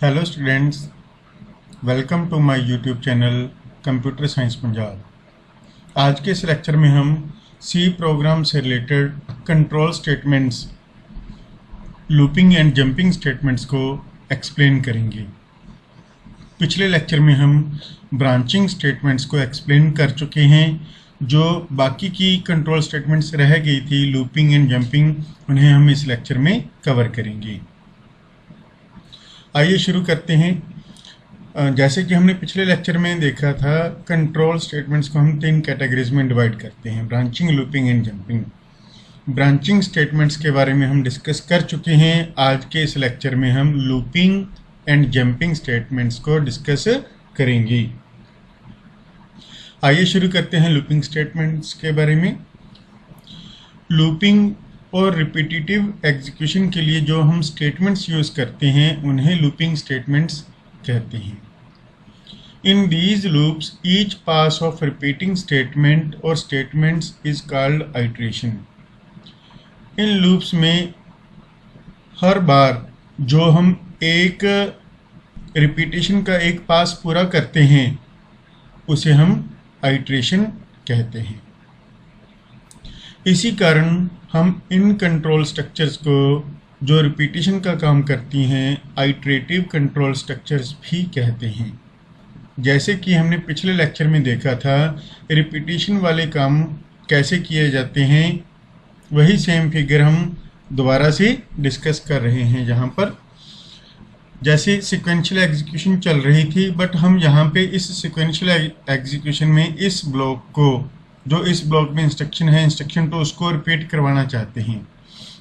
Hello students, welcome to my YouTube channel computer science Punjab. आज के इस लेक्चर में हम सी प्रोग्राम से related control statements, looping and jumping statements को एक्सप्लेन करेंगे। पिछले लेक्चर में हम ब्रांचिंग स्टेटमेंट्स को एक्सप्लेन कर चुके हैं। जो बाकी की कंट्रोल स्टेटमेंट्स रह गई थी, लूपिंग एंड जंपिंग, उन्हें हम इस लेक्चर में कवर करेंगे। आइए शुरू करते हैं। जैसे कि हमने पिछले लेक्चर में देखा था, कंट्रोल स्टेटमेंट्स को हम 3 कैटेगरीज में डिवाइड करते हैं: branching, looping and jumping. Branching statements के बारे में हम डिस्कस कर चुके हैं। आज के इस लेक्चर में हम लूपिंग एंड जंपिंग स्टेटमेंट्स को डिस्कस करेंगे। आइए शुरू करते हैं लूपिंग स्टेटमेंट्स के बारे में। लूपिंग और रिपीटिटिव एग्जीक्यूशन के लिए जो हम स्टेटमेंट्स यूज़ करते हैं उन्हें लूपिंग स्टेटमेंट्स कहते हैं। In these loops each pass of repeating statement और स्टेटमेंट्स इज कॉल्ड आइट्रेशन। इन लूप्स में हर बार जो हम एक रिपीटेशन का एक पास पूरा करते हैं उसे हम आइट्रेशन कहते हैं। इसी कारण हम इन कंट्रोल स्ट्रक्चर्स को जो रिपीटेशन का काम करती हैं आइट्रेटिव कंट्रोल स्ट्रक्चर्स भी कहते हैं। जैसे कि हमने पिछले लेक्चर में देखा था, रिपीटेशन वाले काम कैसे किए जाते हैं, वही सेम फिगर हम दोबारा से डिस्कस कर रहे हैं। जहाँ पर जैसे सिक्वेंशियल एग्जीक्यूशन चल रही थी, बट हम यहाँ पे इस सिक्वेंशियल एग्जीक्यूशन में इस ब्लॉक को, जो इस ब्लॉक में इंस्ट्रक्शन है, इंस्ट्रक्शन तो उसको रिपीट करवाना चाहते हैं।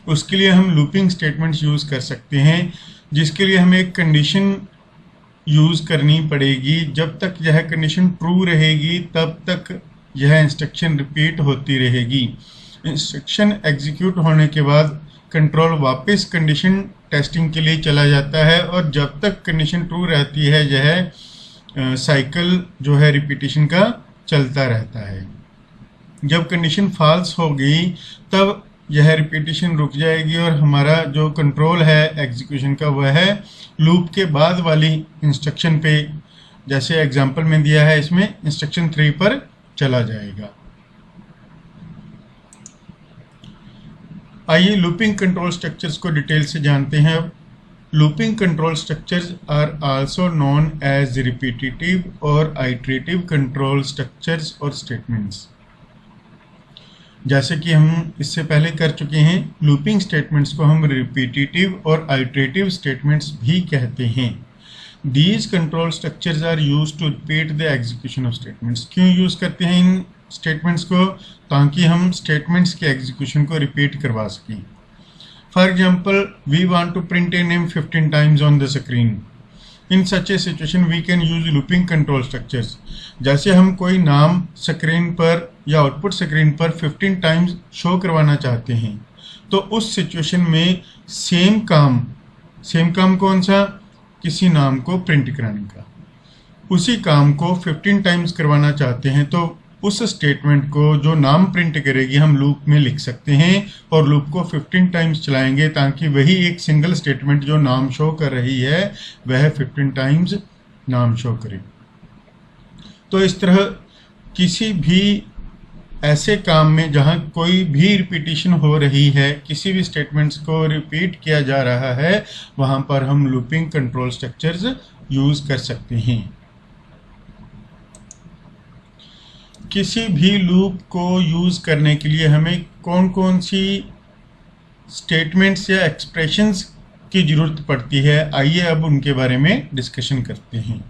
उसके लिए हम लूपिंग स्टेटमेंट्स यूज़ कर सकते हैं, जिसके लिए हमें एक कंडीशन यूज़ करनी पड़ेगी। जब तक यह कंडीशन ट्रू रहेगी तब तक यह इंस्ट्रक्शन रिपीट होती रहेगी। इंस्ट्रक्शन एग्जीक्यूट होने के बाद कंट्रोल वापस कंडीशन टेस्टिंग के लिए चला जाता है, और जब तक कंडीशन ट्रू रहती है यह साइकिल जो है रिपीटेशन का चलता रहता है। जब कंडीशन फॉल्स हो गई तब यह रिपीटेशन रुक जाएगी और हमारा जो कंट्रोल है एग्जीक्यूशन का वह है लूप के बाद वाली इंस्ट्रक्शन पे, जैसे एग्जांपल में दिया है इसमें इंस्ट्रक्शन 3 पर चला जाएगा। आइए लूपिंग कंट्रोल स्ट्रक्चर्स को डिटेल से जानते हैं। Looping control structures are also known as repetitive और आइट्रेटिव कंट्रोल स्ट्रक्चर्स और स्टेटमेंट्स। जैसे कि हम इससे पहले कर चुके हैं, लूपिंग स्टेटमेंट्स को हम रिपीटिटिव और आइट्रेटिव स्टेटमेंट्स भी कहते हैं। These control structures are used to repeat the execution of statements. क्यों यूज़ करते हैं इन स्टेटमेंट्स को? ताकि हम स्टेटमेंट्स के एग्जीक्यूशन को रिपीट करवा सकें। For example, we want to print a name 15 times on the screen. In such a situation we can use looping control structures. जैसे हम कोई नाम स्क्रीन पर या आउटपुट स्क्रीन पर 15 टाइम्स शो करवाना चाहते हैं, तो उस सिचुएशन में सेम काम कौन सा? किसी नाम को प्रिंट कराने का। उसी काम को 15 टाइम्स करवाना चाहते हैं, तो उस स्टेटमेंट को जो नाम प्रिंट करेगी हम लूप में लिख सकते हैं और लूप को 15 टाइम्स चलाएंगे, ताकि वही एक सिंगल स्टेटमेंट जो नाम शो कर रही है वह 15 टाइम्स नाम शो करे। तो इस तरह किसी भी ऐसे काम में जहां कोई भी रिपीटिशन हो रही है, किसी भी स्टेटमेंट्स को रिपीट किया जा रहा है, वहां पर हम लूपिंग कंट्रोल स्ट्रक्चर्स यूज कर सकते हैं। किसी भी लूप को यूज करने के लिए हमें कौन कौन सी स्टेटमेंट्स या एक्सप्रेशंस की ज़रूरत पड़ती है, आइए अब उनके बारे में डिस्कशन करते हैं।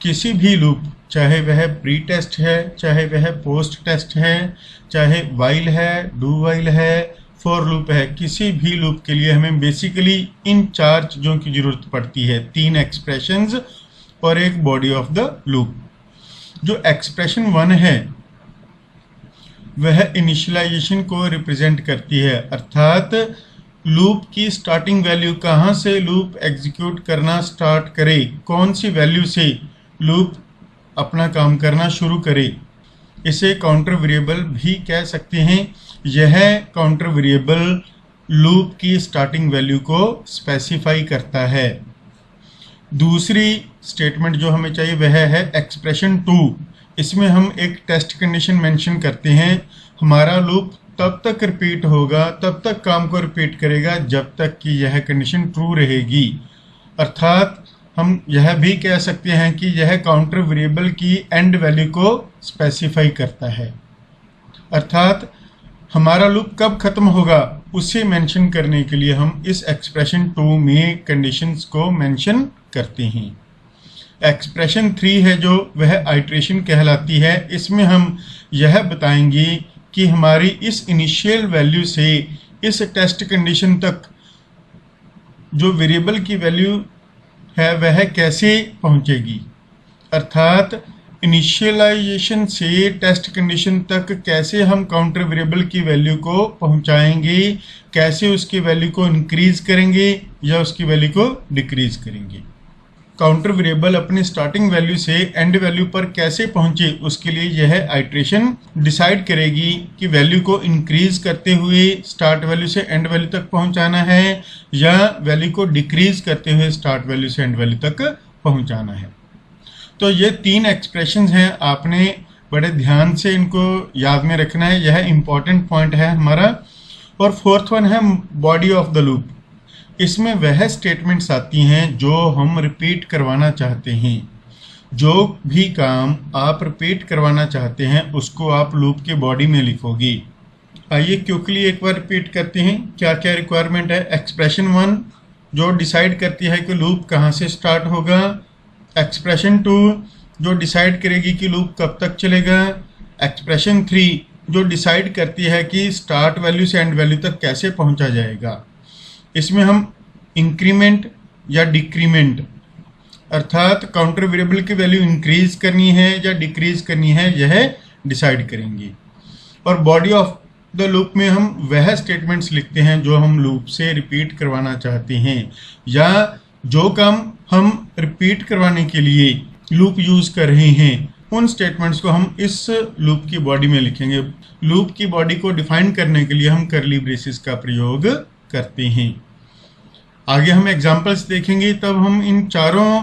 किसी भी लूप, चाहे वह प्री टेस्ट है, चाहे वह पोस्ट टेस्ट है, चाहे वाइल है, डू वाइल है, फॉर लूप है, किसी भी लूप के लिए हमें बेसिकली इन 4 चीज़ों की ज़रूरत पड़ती है: 3 एक्सप्रेशंस और एक बॉडी ऑफ द लूप। जो एक्सप्रेशन 1 है वह इनिशियलाइजेशन को रिप्रेजेंट करती है, अर्थात लूप की स्टार्टिंग वैल्यू, कहाँ से लूप एग्जीक्यूट करना स्टार्ट करे, कौन सी वैल्यू से लूप अपना काम करना शुरू करे। इसे काउंटर वेरिएबल भी कह सकते हैं। यह काउंटर वेरिएबल लूप की स्टार्टिंग वैल्यू को स्पेसिफाई करता है। दूसरी स्टेटमेंट जो हमें चाहिए वह है एक्सप्रेशन 2। इसमें हम एक टेस्ट कंडीशन मेंशन करते हैं। हमारा लूप तब तक रिपीट होगा, तब तक काम को रिपीट करेगा जब तक कि यह कंडीशन ट्रू रहेगी। अर्थात हम यह भी कह सकते हैं कि यह काउंटर वेरिएबल की एंड वैल्यू को स्पेसिफाई करता है। अर्थात हमारा लूप कब खत्म होगा उसे मेंशन करने के लिए हम इस एक्सप्रेशन 2 में कंडीशंस को मेंशन करते हैं। एक्सप्रेशन 3 है जो वह आइट्रेशन कहलाती है। इसमें हम यह बताएंगे कि हमारी इस इनिशियल वैल्यू से इस टेस्ट कंडीशन तक जो वेरिएबल की वैल्यू है वह कैसे पहुंचेगी। अर्थात इनिशियलाइजेशन से टेस्ट कंडीशन तक कैसे हम काउंटर वेरिएबल की वैल्यू को पहुंचाएंगे, कैसे उसकी वैल्यू को इंक्रीज करेंगे या उसकी वैल्यू को डिक्रीज करेंगे। काउंटर वेरिएबल अपनी स्टार्टिंग वैल्यू से एंड वैल्यू पर कैसे पहुंचे उसके लिए यह आइट्रेशन डिसाइड करेगी कि वैल्यू को इंक्रीज करते हुए स्टार्ट वैल्यू से एंड वैल्यू तक पहुंचाना है या वैल्यू को डिक्रीज करते हुए स्टार्ट वैल्यू से एंड वैल्यू तक पहुंचाना है। तो ये 3 एक्सप्रेशंस हैं, आपने बड़े ध्यान से इनको याद में रखना है, यह इंपॉर्टेंट पॉइंट है हमारा। और फोर्थ वन है बॉडी ऑफ द लूप। इसमें वह स्टेटमेंट्स आती हैं जो हम रिपीट करवाना चाहते हैं। जो भी काम आप रिपीट करवाना चाहते हैं उसको आप लूप के बॉडी में लिखोगे। आइए क्विकली एक बार रिपीट करते हैं क्या क्या रिक्वायरमेंट है। एक्सप्रेशन 1 जो डिसाइड करती है कि लूप कहाँ से स्टार्ट होगा। एक्सप्रेशन 2 जो डिसाइड करेगी कि लूप कब तक चलेगा। एक्सप्रेशन 3 जो डिसाइड करती है कि स्टार्ट वैल्यू से एंड वैल्यू तक कैसे पहुंचा जाएगा। इसमें हम इंक्रीमेंट या डिक्रीमेंट अर्थात काउंटर वेरिएबल की वैल्यू इंक्रीज करनी है या डिक्रीज करनी है यह डिसाइड करेंगे। और बॉडी ऑफ द लूप में हम वह स्टेटमेंट्स लिखते हैं जो हम लूप से रिपीट करवाना चाहते हैं या जो काम हम रिपीट करवाने के लिए लूप यूज कर रहे हैं उन स्टेटमेंट्स को हम इस लूप की बॉडी में लिखेंगे। लूप की बॉडी को डिफाइन करने के लिए हम कर्ली ब्रेसेस का प्रयोग करते हैं। आगे हम एग्जांपल्स देखेंगे तब हम इन चारों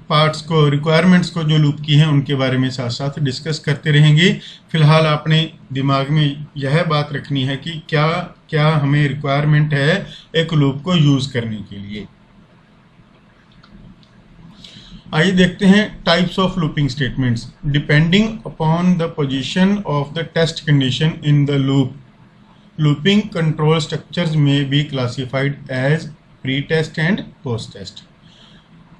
पार्ट्स को, रिक्वायरमेंट्स को जो लूप की हैं उनके बारे में साथ साथ डिस्कस करते रहेंगे। फिलहाल आपने दिमाग में यह बात रखनी है कि क्या क्या हमें रिक्वायरमेंट है एक लूप को यूज करने के लिए। आइए देखते हैं types of looping statements. Depending upon the position of the test condition in the loop, looping control structures में be classified as pre test and post test.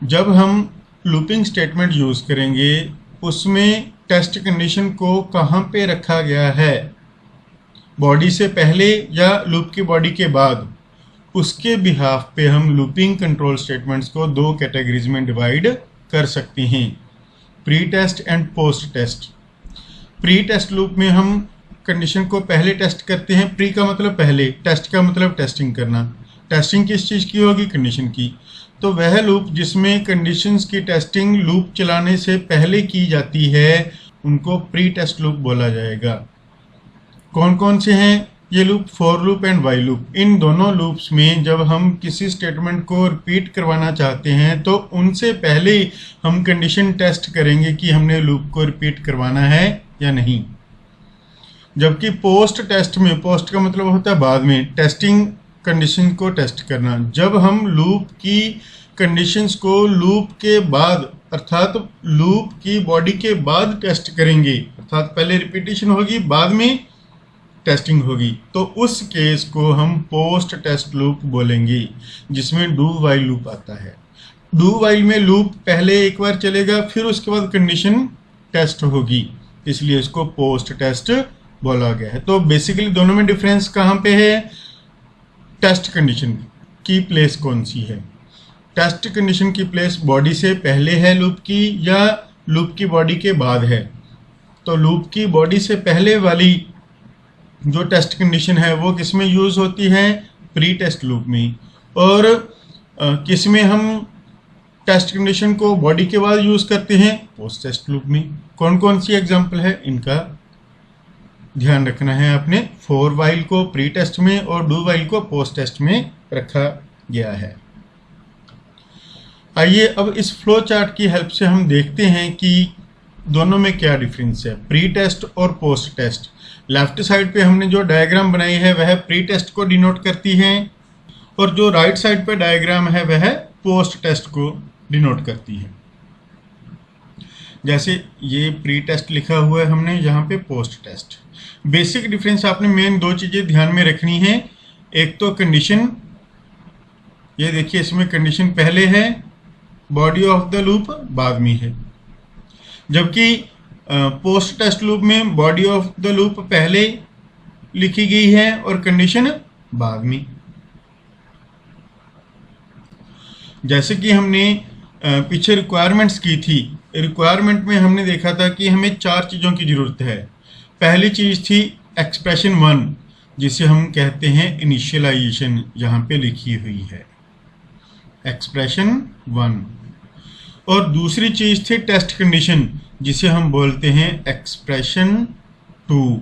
जब हम लूपिंग स्टेटमेंट यूज करेंगे उसमें टेस्ट कंडीशन को कहाँ पे रखा गया है, बॉडी से पहले या लूप की बॉडी के बाद, उसके बिहाफ पे हम लूपिंग कंट्रोल स्टेटमेंट्स को 2 कैटेगरीज में डिवाइड कर सकते हैं, pre test and post test. Pre test loop में हम कंडीशन को पहले टेस्ट करते हैं। प्री का मतलब पहले, टेस्ट का मतलब टेस्टिंग करना। टेस्टिंग किस चीज़ की होगी, कंडीशन की। तो वह लूप जिसमें कंडीशंस की टेस्टिंग लूप चलाने से पहले की जाती है उनको प्री टेस्ट लूप बोला जाएगा। कौन कौन से हैं ये loop, for loop and while loop. इन दोनों लूप्स में जब हम किसी स्टेटमेंट को रिपीट करवाना चाहते हैं तो उनसे पहले हम कंडीशन टेस्ट करेंगे कि हमने लूप को रिपीट करवाना है या नहीं। जबकि पोस्ट टेस्ट में, पोस्ट का मतलब होता है बाद में, टेस्टिंग कंडीशन को टेस्ट करना। जब हम लूप की कंडीशंस को लूप के बाद अर्थात लूप की बॉडी के बाद टेस्ट करेंगे, अर्थात पहले रिपीटेशन होगी बाद में टेस्टिंग होगी, तो उस केस को हम पोस्ट टेस्ट लूप बोलेंगे जिसमें डू वाइल लूप आता है। डू वाइल में लूप पहले एक बार चलेगा फिर उसके बाद कंडीशन टेस्ट होगी, इसलिए इसको पोस्ट टेस्ट बोला गया है। तो बेसिकली दोनों में डिफरेंस कहाँ पे है, टेस्ट कंडीशन की प्लेस कौन सी है। टेस्ट कंडीशन की प्लेस बॉडी से पहले है लूप की या लूप की बॉडी के बाद है। तो लूप की बॉडी से पहले वाली जो टेस्ट कंडीशन है वो किस में यूज होती है, प्री टेस्ट लूप में। और किस में हम टेस्ट कंडीशन को बॉडी के बाद यूज करते हैं, पोस्ट टेस्ट लूप में। कौन कौन सी एग्जांपल है इनका ध्यान रखना है आपने। फॉर वाइल को प्री टेस्ट में और डू वाइल को पोस्ट टेस्ट में रखा गया है। आइए अब इस फ्लो चार्ट की हेल्प से हम देखते हैं कि दोनों में क्या डिफरेंस है, प्री टेस्ट और पोस्ट टेस्ट। लेफ्ट साइड पे हमने जो डायग्राम बनाई है वह प्री टेस्ट को डिनोट करती है और जो राइट साइड पे डायग्राम है वह पोस्ट टेस्ट को डिनोट करती है। जैसे ये प्री टेस्ट लिखा हुआ है हमने, यहाँ पे पोस्ट टेस्ट। बेसिक डिफरेंस आपने मेन दो चीज़ें ध्यान में रखनी है। एक तो कंडीशन, ये देखिए इसमें कंडीशन पहले है, बॉडी ऑफ द लूप बाद में है, जबकि पोस्ट टेस्ट लूप में बॉडी ऑफ द लूप पहले लिखी गई है और कंडीशन बाद में। जैसे कि हमने पीछे रिक्वायरमेंट्स की थी, रिक्वायरमेंट में हमने देखा था कि हमें चार चीज़ों की ज़रूरत है। पहली चीज़ थी एक्सप्रेशन 1, जिसे हम कहते हैं इनिशियलाइजेशन, यहाँ पे लिखी हुई है एक्सप्रेशन 1। और दूसरी चीज़ थी टेस्ट कंडीशन, जिसे हम बोलते हैं एक्सप्रेशन 2।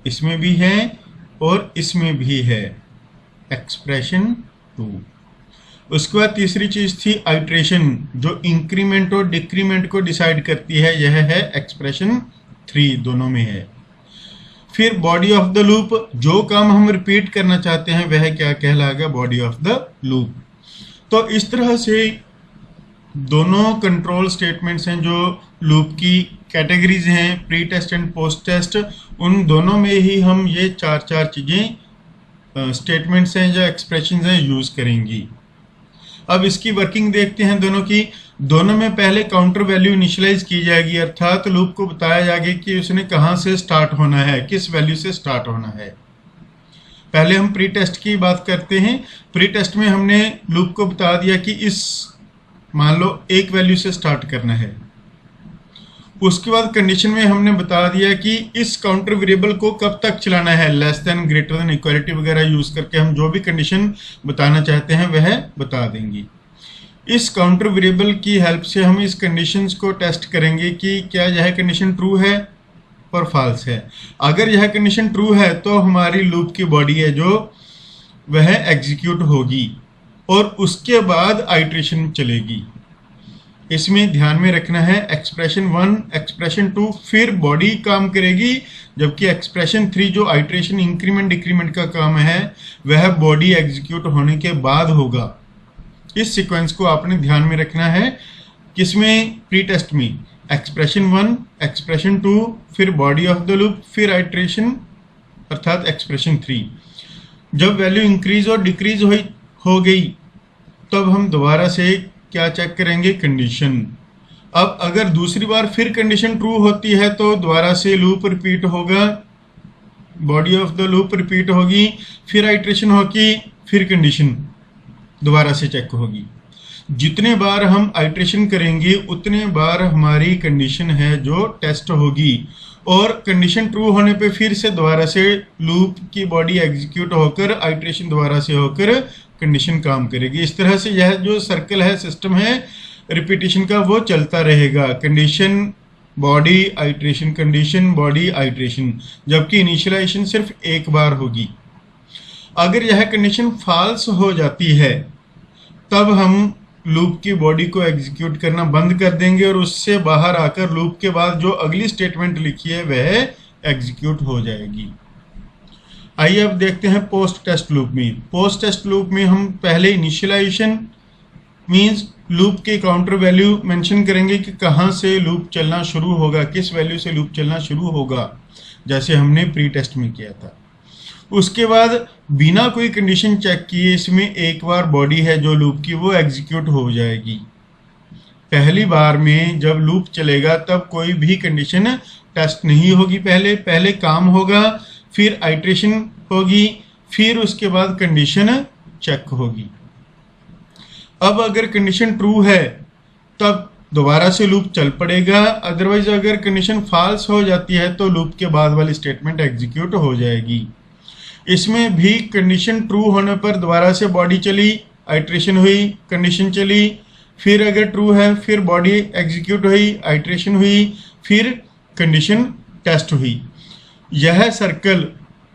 इसमें भी है और इसमें भी है एक्सप्रेशन 2। उसके बाद तीसरी चीज़ थी आइट्रेशन, जो इंक्रीमेंट और डिक्रीमेंट को डिसाइड करती है, यह है एक्सप्रेशन 3, दोनों में है। फिर बॉडी ऑफ द लूप, जो काम हम रिपीट करना चाहते हैं वह क्या कहलाएगा, बॉडी ऑफ द लूप। तो इस तरह से दोनों कंट्रोल स्टेटमेंट्स हैं जो लूप की कैटेगरीज हैं, pre test and post test, उन दोनों में ही हम ये चार चीज़ें स्टेटमेंट्स हैं या एक्सप्रेशंस हैं यूज़ करेंगी। अब इसकी वर्किंग देखते हैं दोनों की। दोनों में पहले काउंटर वैल्यू इनिशियलाइज की जाएगी, अर्थात लूप को बताया जाएगा कि उसने कहाँ से स्टार्ट होना है, किस वैल्यू से स्टार्ट होना है। पहले हम प्री टेस्ट की बात करते हैं। प्री टेस्ट में हमने लूप को बता दिया कि इस, मान लो, एक वैल्यू से स्टार्ट करना है। उसके बाद कंडीशन में हमने बता दिया कि इस काउंटर वेरिएबल को कब तक चलाना है, less than, greater than, equality वगैरह यूज करके हम जो भी कंडीशन बताना चाहते हैं वह बता देंगे। इस काउंटर वेरिएबल की हेल्प से हम इस कंडीशंस को टेस्ट करेंगे कि क्या यह कंडीशन ट्रू है और फॉल्स है। अगर यह कंडीशन ट्रू है तो हमारी लूप की बॉडी है जो वह एग्जीक्यूट होगी और उसके बाद आइट्रेशन चलेगी। इसमें ध्यान में रखना है एक्सप्रेशन 1, एक्सप्रेशन 2 फिर बॉडी काम करेगी, जबकि एक्सप्रेशन 3 जो आइट्रेशन इंक्रीमेंट डिक्रीमेंट का काम है वह बॉडी एग्जीक्यूट होने के बाद होगा। इस सीक्वेंस को आपने ध्यान में रखना है। किसमें, प्री टेस्ट में एक्सप्रेशन 1, एक्सप्रेशन 2 फिर बॉडी ऑफ द लूप फिर आइट्रेशन अर्थात एक्सप्रेशन 3। जब वैल्यू इंक्रीज और डिक्रीज हो गई तब हम दोबारा से क्या चेक करेंगे, कंडीशन। अब अगर दूसरी बार फिर कंडीशन ट्रू होती है तो दोबारा से लूप रिपीट होगा, body of the loop repeat होगी, फिर आइट्रेशन होगी, फिर कंडीशन दोबारा से चेक होगी। जितने बार हम आइट्रेशन करेंगे उतने बार हमारी कंडीशन है जो टेस्ट होगी और कंडीशन ट्रू होने पे फिर से दोबारा से लूप की बॉडी एग्जीक्यूट होकर आइट्रेशन दोबारा से होकर कंडीशन काम करेगी। इस तरह से यह जो सर्कल है, सिस्टम है रिपीटिशन का, वो चलता रहेगा। Condition body iteration, condition body iteration, जबकि इनिशियलाइजेशन सिर्फ एक बार होगी। अगर यह कंडीशन फॉल्स हो जाती है तब हम लूप की बॉडी को एग्जीक्यूट करना बंद कर देंगे और उससे बाहर आकर लूप के बाद जो अगली स्टेटमेंट लिखी है वह एग्जीक्यूट हो जाएगी। आइए अब देखते हैं पोस्ट टेस्ट लूप में। पोस्ट टेस्ट लूप में हम पहले इनिशियलाइजेशन मींस लूप के काउंटर वैल्यू मेंशन करेंगे कि कहाँ से लूप चलना शुरू होगा, किस वैल्यू से लूप चलना शुरू होगा, जैसे हमने प्री टेस्ट में किया था। उसके बाद बिना कोई कंडीशन चेक किए इसमें एक बार बॉडी है जो लूप की वो एग्जीक्यूट हो जाएगी। पहली बार में जब लूप चलेगा तब कोई भी कंडीशन टेस्ट नहीं होगी, पहले काम होगा, फिर आइट्रेशन होगी, फिर उसके बाद कंडीशन चेक होगी। अब अगर कंडीशन ट्रू है तब दोबारा से लूप चल पड़ेगा, अदरवाइज अगर कंडीशन फॉल्स हो जाती है तो लूप के बाद वाली स्टेटमेंट एग्जीक्यूट हो जाएगी। इसमें भी कंडीशन ट्रू होने पर दोबारा से बॉडी चली, आइट्रेशन हुई, कंडीशन चली, फिर अगर ट्रू है फिर बॉडी एग्जीक्यूट हुई, आइट्रेशन हुई, फिर कंडीशन टेस्ट हुई। यह circle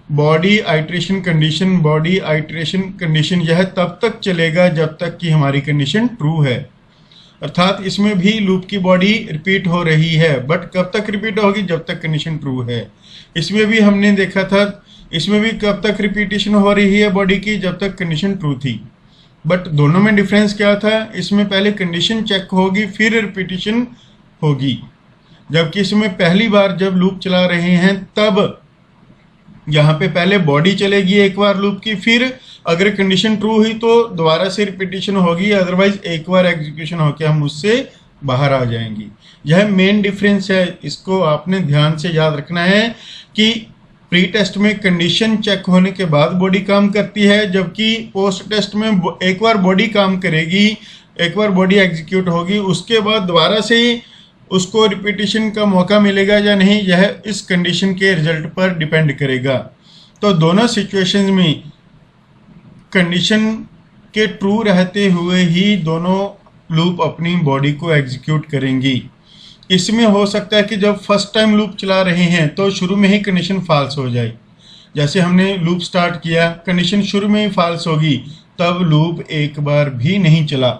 body iteration condition, body iteration condition, यह तब तक चलेगा जब तक कि हमारी कंडीशन ट्रू है। अर्थात इसमें भी लूप की बॉडी रिपीट हो रही है, बट कब तक रिपीट होगी, जब तक कंडीशन ट्रू है। इसमें भी हमने देखा था, इसमें भी कब तक रिपीटेशन हो रही है बॉडी की, जब तक कंडीशन ट्रू थी। बट दोनों में डिफरेंस क्या था, इसमें पहले कंडीशन चेक होगी फिर रिपीटेशन होगी, जबकि इसमें पहली बार जब लूप चला रहे हैं तब यहाँ पे पहले बॉडी चलेगी एक बार लूप की, फिर अगर कंडीशन ट्रू हुई तो दोबारा से रिपीटेशन होगी, अदरवाइज एक बार एग्जीक्यूशन होकर हम उससे बाहर आ जाएंगे। यह मेन डिफरेंस है, इसको आपने ध्यान से याद रखना है कि प्री टेस्ट में कंडीशन चेक होने के बाद बॉडी काम करती है, जबकि पोस्ट टेस्ट में एक बार बॉडी काम करेगी, एक बार बॉडी एग्जीक्यूट होगी, उसके बाद दोबारा से उसको रिपीटेशन का मौका मिलेगा या नहीं, यह इस कंडीशन के रिजल्ट पर डिपेंड करेगा। तो दोनों सिचुएशंस में कंडीशन के ट्रू रहते हुए ही दोनों लूप अपनी बॉडी को एग्जीक्यूट करेंगी। इसमें हो सकता है कि जब फर्स्ट टाइम लूप चला रहे हैं तो शुरू में ही कंडीशन फॉल्स हो जाए, जैसे हमने लूप स्टार्ट किया, कंडीशन शुरू में ही फॉल्स होगी, तब लूप एक बार भी नहीं चला।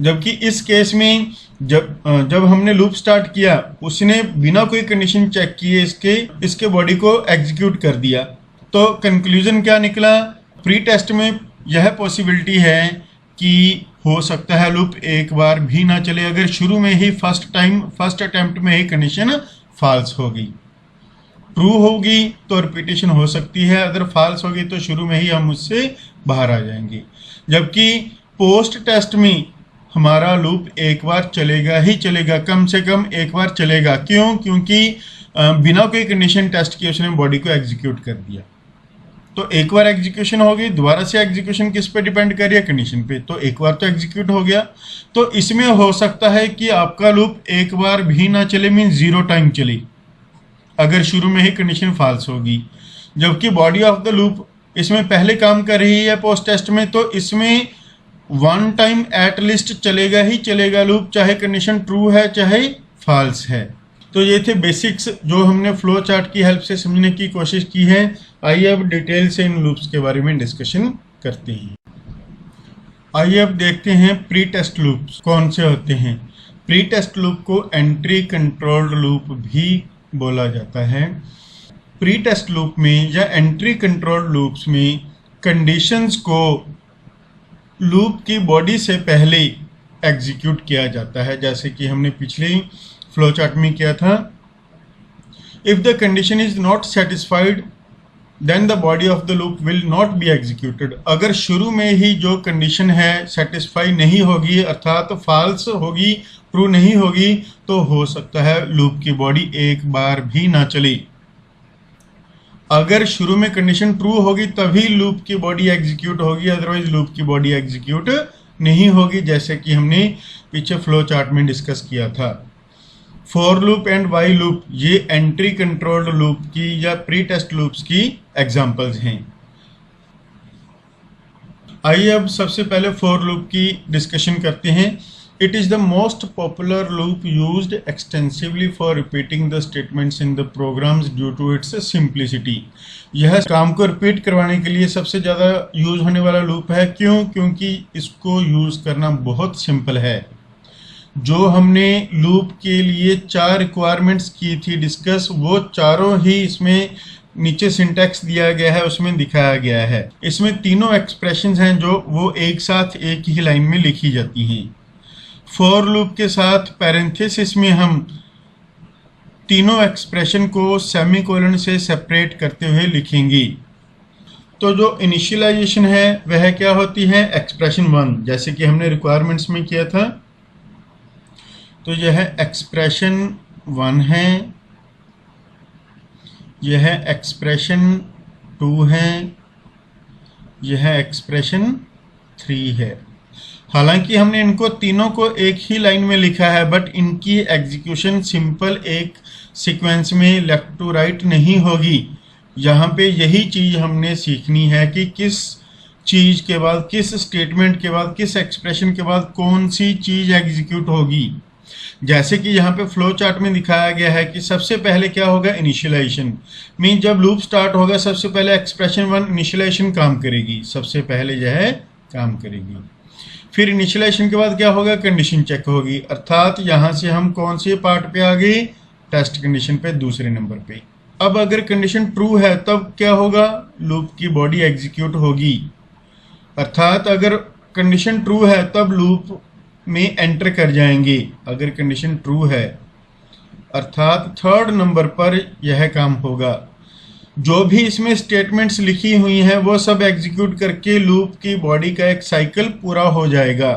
जबकि इस केस में जब हमने लूप स्टार्ट किया, उसने बिना कोई कंडीशन चेक किए इसके बॉडी को एग्जीक्यूट कर दिया। तो कंक्लूजन क्या निकला, प्री टेस्ट में यह पॉसिबिलिटी है कि हो सकता है लूप एक बार भी ना चले अगर शुरू में ही फर्स्ट अटेम्प्ट में ही कंडीशन फॉल्स होगी। ट्रू होगी तो रिपीटेशन हो सकती है, अगर फॉल्स होगी तो शुरू में ही हम उससे बाहर आ जाएंगे। जबकि पोस्ट टेस्ट में हमारा लूप एक बार चलेगा ही चलेगा, कम से कम एक बार चलेगा। क्यों? क्योंकि बिना कोई कंडीशन टेस्ट किए उसने बॉडी को एग्जीक्यूट कर दिया। तो एक बार एग्जीक्यूशन हो गई, दोबारा से एग्जीक्यूशन किस पे डिपेंड कर रही है, कंडीशन पे। तो एक बार तो एग्जीक्यूट हो गया, तो इसमें हो सकता है कि आपका लूप एक बार भी ना चले, मीन 0 टाइम चले अगर शुरू में ही कंडीशन फॉल्स होगी। जबकि बॉडी ऑफ द लूप इसमें पहले काम कर रही है पोस्ट टेस्ट में, तो इसमें 1 टाइम एट लिस्ट चलेगा ही चलेगा लूप, चाहे कंडीशन ट्रू है चाहे फॉल्स है। तो ये थे बेसिक्स जो हमने फ्लो चार्ट की हेल्प से समझने की कोशिश की है। आइए अब डिटेल से इन लूप्स के बारे में डिस्कशन करते हैं। आइए अब देखते हैं प्री टेस्ट लूप्स कौन से होते हैं। प्री टेस्ट लूप को एंट्री कंट्रोल्ड लूप भी बोला जाता है। प्री टेस्ट लूप में या एंट्री कंट्रोल्ड लूप्स में कंडीशंस को लूप की बॉडी से पहले एग्जीक्यूट किया जाता है, जैसे कि हमने पिछले फ्लो चार्ट में किया था। If the condition is not satisfied then the body of the loop will not be executed. अगर शुरू में ही जो कंडीशन है सेटिस्फाई नहीं होगी, अर्थात फॉल्स होगी, ट्रू नहीं होगी, तो हो सकता है लूप की बॉडी एक बार भी ना चले। अगर शुरू में कंडीशन ट्रू होगी तभी लूप की बॉडी एग्जीक्यूट होगी, अदरवाइज लूप की बॉडी एग्जीक्यूट नहीं होगी, जैसे कि हमने पीछे फ्लो चार्ट में डिस्कस किया था। For loop and while loop ये एंट्री कंट्रोल्ड लूप की या प्री टेस्ट लूप्स की एग्जांपल्स हैं। आइए अब सबसे पहले फॉर लूप की डिस्कशन करते हैं। It is the most popular loop used extensively for repeating the statements in the programs due to its simplicity. यह काम को रिपीट करवाने के लिए सबसे ज़्यादा यूज होने वाला लूप है। क्यों? क्योंकि इसको यूज करना बहुत सिंपल है। जो हमने लूप के लिए 4 रिक्वायरमेंट्स की थी डिस्कस, वो चारों ही इसमें नीचे सिंटैक्स दिया गया है, उसमें दिखाया गया है। इसमें तीनों एक्सप्रेशंस हैं जो वो एक साथ एक ही लाइन में लिखी जाती हैं। फॉर लूप के साथ पैरेंथेसिस में हम तीनों एक्सप्रेशन को सेमीकोलन से सेपरेट करते हुए लिखेंगे। तो जो इनिशियलाइजेशन है वह क्या होती है, एक्सप्रेशन 1, जैसे कि हमने रिक्वायरमेंट्स में किया था। तो यह एक्सप्रेशन 1 है, यह एक्सप्रेशन 2 है, यह एक्सप्रेशन 3 है। हालांकि हमने इनको तीनों को एक ही लाइन में लिखा है, बट इनकी एग्जीक्यूशन सिंपल एक सीक्वेंस में लेफ्ट टू राइट नहीं होगी। यहाँ पे यही चीज़ हमने सीखनी है कि किस चीज़ के बाद, किस स्टेटमेंट के बाद, किस एक्सप्रेशन के बाद कौन सी चीज़ एग्जीक्यूट होगी। जैसे कि यहाँ पे फ्लो चार्ट में दिखाया गया है कि सबसे पहले क्या होगा, इनिशियलाइजेशन। मीन जब लूप स्टार्ट होगा सबसे पहले एक्सप्रेशन 1 इनिशियलाइजेशन काम करेगी, सबसे पहले यह काम करेगी। फिर इनिशियलाइजेशन के बाद क्या होगा, कंडीशन चेक होगी, अर्थात यहाँ से हम कौन से पार्ट पे आ गए, टेस्ट कंडीशन पे, दूसरे नंबर पे। अब अगर कंडीशन ट्रू है तब क्या होगा, लूप की बॉडी एग्जीक्यूट होगी, अर्थात अगर कंडीशन ट्रू है तब लूप में एंटर कर जाएंगे। अगर कंडीशन ट्रू है अर्थात थर्ड नंबर पर यह काम होगा। जो भी इसमें स्टेटमेंट्स लिखी हुई हैं वो सब एग्जीक्यूट करके लूप की बॉडी का एक साइकिल पूरा हो जाएगा।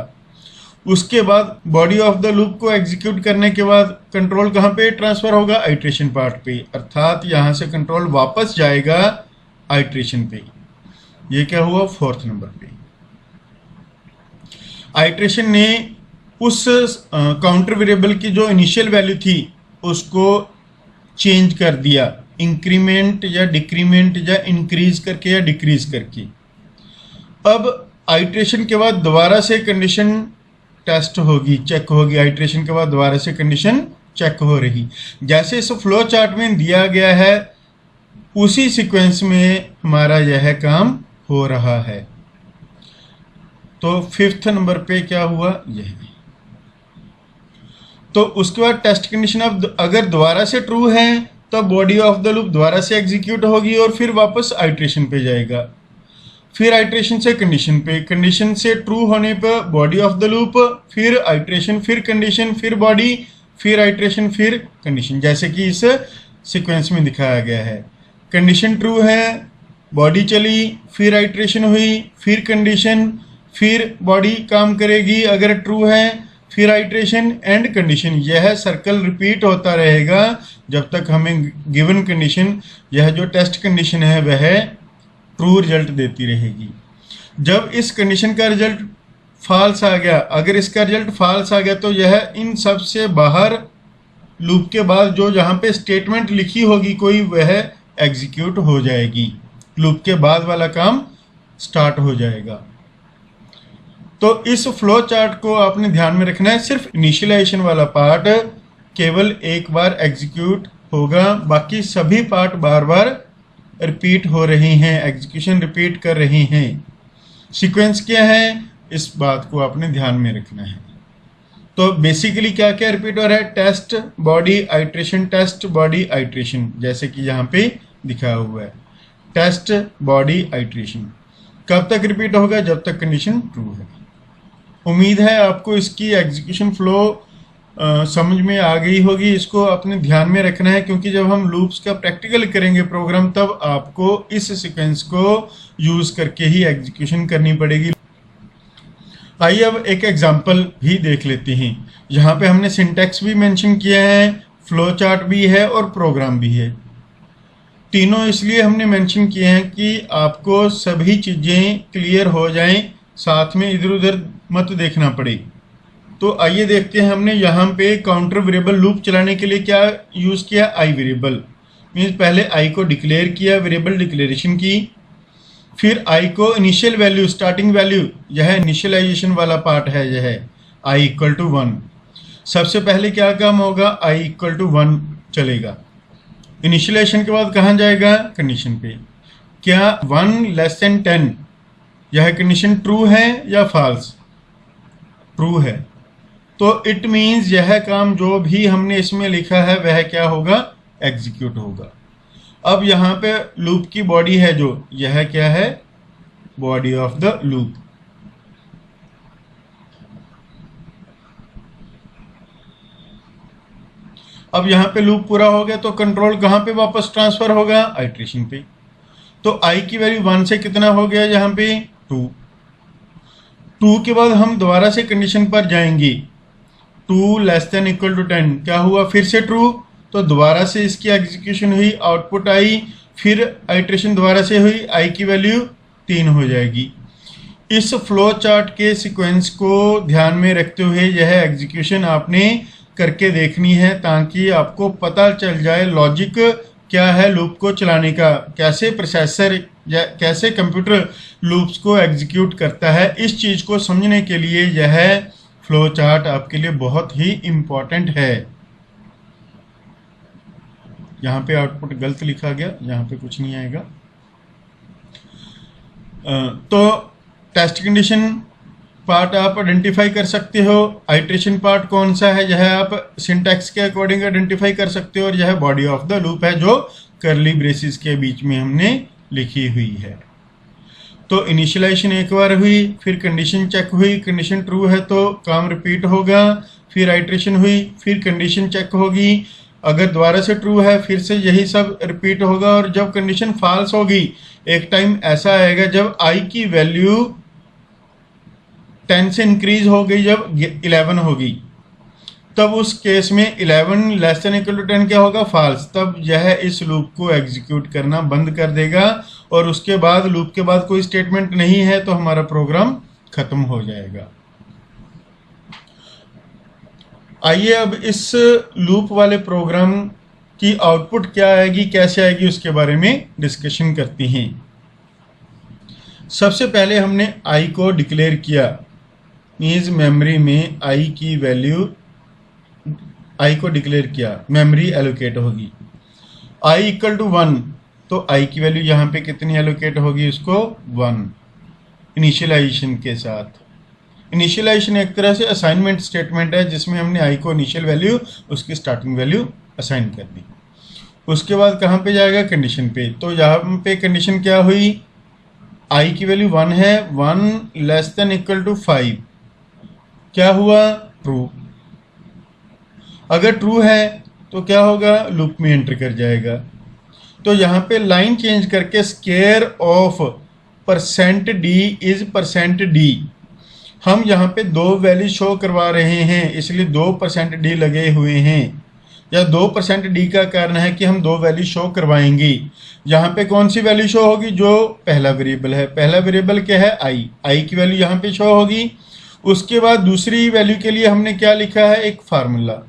उसके बाद बॉडी ऑफ द लूप को एग्जीक्यूट करने के बाद कंट्रोल कहाँ पे ट्रांसफर होगा, आइट्रेशन पार्ट पे, अर्थात यहाँ से कंट्रोल वापस जाएगा आइट्रेशन पे। ये क्या हुआ, फोर्थ नंबर पे। आइट्रेशन ने उस काउंटर वेरिएबल की जो इनिशियल वैल्यू थी उसको चेंज कर दिया, इंक्रीमेंट या डिक्रीमेंट या इंक्रीज करके या डिक्रीज करके। अब आइट्रेशन के बाद दोबारा से कंडीशन टेस्ट होगी, चेक होगी, आइट्रेशन के बाद दोबारा से कंडीशन चेक हो रही। जैसे इस फ्लो चार्ट में दिया गया है उसी सीक्वेंस में हमारा यह काम हो रहा है। तो फिफ्थ नंबर पे क्या हुआ, यह। तो उसके बाद टेस्ट कंडीशन अब अगर दोबारा से ट्रू है तो बॉडी ऑफ द लूप दोबारा से एग्जीक्यूट होगी और फिर वापस आइट्रेशन पे जाएगा, फिर आइट्रेशन से कंडीशन पे, कंडीशन से ट्रू होने पर बॉडी ऑफ द लूप, फिर आइट्रेशन, फिर कंडीशन, फिर बॉडी, फिर आइट्रेशन, फिर कंडीशन, जैसे कि इस सीक्वेंस में दिखाया गया है। कंडीशन ट्रू है, बॉडी चली, फिर आइट्रेशन हुई, फिर कंडीशन, फिर बॉडी काम करेगी अगर ट्रू है, फिर आइट्रेशन एंड कंडीशन। यह सर्कल रिपीट होता रहेगा जब तक हमें गिवन कंडीशन, यह जो टेस्ट कंडीशन है वह ट्रू रिजल्ट देती रहेगी। जब इस कंडीशन का रिजल्ट फॉल्स आ गया, अगर इसका रिजल्ट फॉल्स आ गया तो यह इन सब से बाहर लूप के बाद जो जहाँ पे स्टेटमेंट लिखी होगी कोई, वह एग्जीक्यूट हो जाएगी, लूप के बाद वाला काम स्टार्ट हो जाएगा। तो इस फ्लो चार्ट को आपने ध्यान में रखना है, सिर्फ इनिशियलाइजेशन वाला पार्ट केवल एक बार एग्जीक्यूट होगा, बाकी सभी पार्ट बार बार रिपीट हो रहे हैं, एग्जीक्यूशन रिपीट कर रहे हैं। सीक्वेंस क्या है, इस बात को आपने ध्यान में रखना है। तो बेसिकली क्या क्या रिपीट हो रहा है, test body iteration, test body iteration, जैसे कि यहाँ पे दिखाया हुआ है, टेस्ट बॉडी आइट्रेशन। कब तक रिपीट होगा, जब तक कंडीशन ट्रू है। उम्मीद है आपको इसकी एग्जीक्यूशन फ्लो समझ में आ गई होगी। इसको अपने ध्यान में रखना है क्योंकि जब हम लूप्स का प्रैक्टिकल करेंगे प्रोग्राम तब आपको इस सीक्वेंस को यूज करके ही एग्जीक्यूशन करनी पड़ेगी। आइए अब एक एग्जांपल भी देख लेते हैं। यहाँ पे हमने सिंटैक्स भी मेंशन किया है, फ्लो चार्ट भी है और प्रोग्राम भी है। तीनों इसलिए हमने मेंशन किए हैं कि आपको सभी चीज़ें क्लियर हो जाएं, साथ में इधर उधर मत देखना पड़े। तो आइए देखते हैं, हमने यहाँ पे काउंटर वेरिएबल लूप चलाने के लिए क्या यूज़ किया, आई वेरिएबल। मीन्स पहले आई को डिक्लेयर किया, वेरिएबल डिक्लेरेशन की, फिर आई को इनिशियल वैल्यू, स्टार्टिंग वैल्यू, यह इनिशियलाइजेशन वाला पार्ट है, यह आई इक्वल टू 1। सबसे पहले क्या काम होगा, आई इक्वल टू 1 चलेगा। इनिशियलाइजेशन के बाद कहाँ जाएगा, कंडीशन पे। क्या 1 लेस देन 10 यह कंडीशन ट्रू है या फॉल्स, ट्रू है, तो इट मीन्स यह काम जो भी हमने इसमें लिखा है वह क्या होगा, एग्जीक्यूट होगा। अब यहाँ पे लूप की बॉडी है जो, यह क्या है, बॉडी ऑफ द लूप। अब यहाँ पे लूप पूरा हो गया तो कंट्रोल कहाँ पे वापस ट्रांसफर होगा, आइट्रेशन पे। तो आई की वैल्यू 1 से कितना हो गया, यहाँ पे 2 के बाद हम दोबारा से कंडीशन पर जाएंगे, 2 लेस देन इक्वल टू 10, क्या हुआ, फिर से ट्रू, तो दोबारा से इसकी एग्जीक्यूशन हुई, आउटपुट आई, फिर आइट्रेशन दोबारा से हुई, आई की वैल्यू 3 हो जाएगी। इस फ्लो चार्ट के सीक्वेंस को ध्यान में रखते हुए यह एग्जीक्यूशन आपने करके देखनी है ताकि आपको पता चल जाए लॉजिक क्या है लूप को चलाने का, कैसे प्रोसेसर या कैसे कंप्यूटर लूप्स को एग्जीक्यूट करता है। इस चीज़ को समझने के लिए यह फ्लो चार्ट आपके लिए बहुत ही इम्पॉर्टेंट है। यहाँ पे आउटपुट गलत लिखा गया, यहाँ पे कुछ नहीं आएगा। तो टेस्ट कंडीशन पार्ट आप आइडेंटिफाई कर सकते हो। आइट्रेशन पार्ट कौन सा है, यह आप सिंटैक्स के अकॉर्डिंग आइडेंटिफाई कर सकते हो, और यह बॉडी ऑफ द लूप है जो कर्ली ब्रेसेस के बीच में हमने लिखी हुई है। तो इनिशियलाइजेशन एक बार हुई, फिर कंडीशन चेक हुई, कंडीशन ट्रू है तो काम रिपीट होगा, फिर आइट्रेशन हुई, फिर कंडीशन चेक होगी, अगर दोबारा से ट्रू है फिर से यही सब रिपीट होगा, और जब कंडीशन फॉल्स होगी एक टाइम ऐसा आएगा जब आई की वैल्यू 10 से इंक्रीज हो गई, जब 11 होगी, तब उस केस में 11 लेस देन इक्वल टू 10 क्या होगा, फॉल्स। तब यह इस लूप को एग्जीक्यूट करना बंद कर देगा, और उसके बाद लूप के बाद कोई स्टेटमेंट नहीं है तो हमारा प्रोग्राम खत्म हो जाएगा। आइए अब इस लूप वाले प्रोग्राम की आउटपुट क्या आएगी, कैसे आएगी, उसके बारे में डिस्कशन करते हैं। सबसे पहले हमने आई को डिक्लेयर किया, मीन्स मेमोरी में आई की वैल्यू, आई को डिक्लेयर किया, मेमोरी एलोकेट होगी। आई इक्वल टू 1 तो आई की वैल्यू यहाँ पे कितनी एलोकेट होगी, उसको 1 इनिशियलाइजेशन के साथ। इनिशियलाइजेशन एक तरह से असाइनमेंट स्टेटमेंट है जिसमें हमने आई को इनिशियल वैल्यू उसकी स्टार्टिंग वैल्यू असाइन कर दी। उसके बाद कहाँ पे जाएगा, कंडीशन पे। तो यहाँ पे कंडीशन क्या हुई, आई की वैल्यू 1 है, 1 लेस देन इक्वल टू 5, क्या हुआ, ट्रू। अगर ट्रू है तो क्या होगा, लूप में एंटर कर जाएगा। तो यहाँ पे लाइन चेंज करके square of %d is %d, हम यहाँ पे 2 वैल्यू शो करवा रहे हैं, इसलिए 2% d लगे हुए हैं, या 2% d का कारण है कि हम 2 वैल्यू शो करवाएंगे। यहाँ पे कौन सी वैल्यू शो होगी, जो पहला वेरिएबल है, पहला वेरिएबल क्या है, आई की वैल्यू यहाँ पे शो होगी। उसके बाद दूसरी वैल्यू के लिए हमने क्या लिखा है, एक फार्मूला,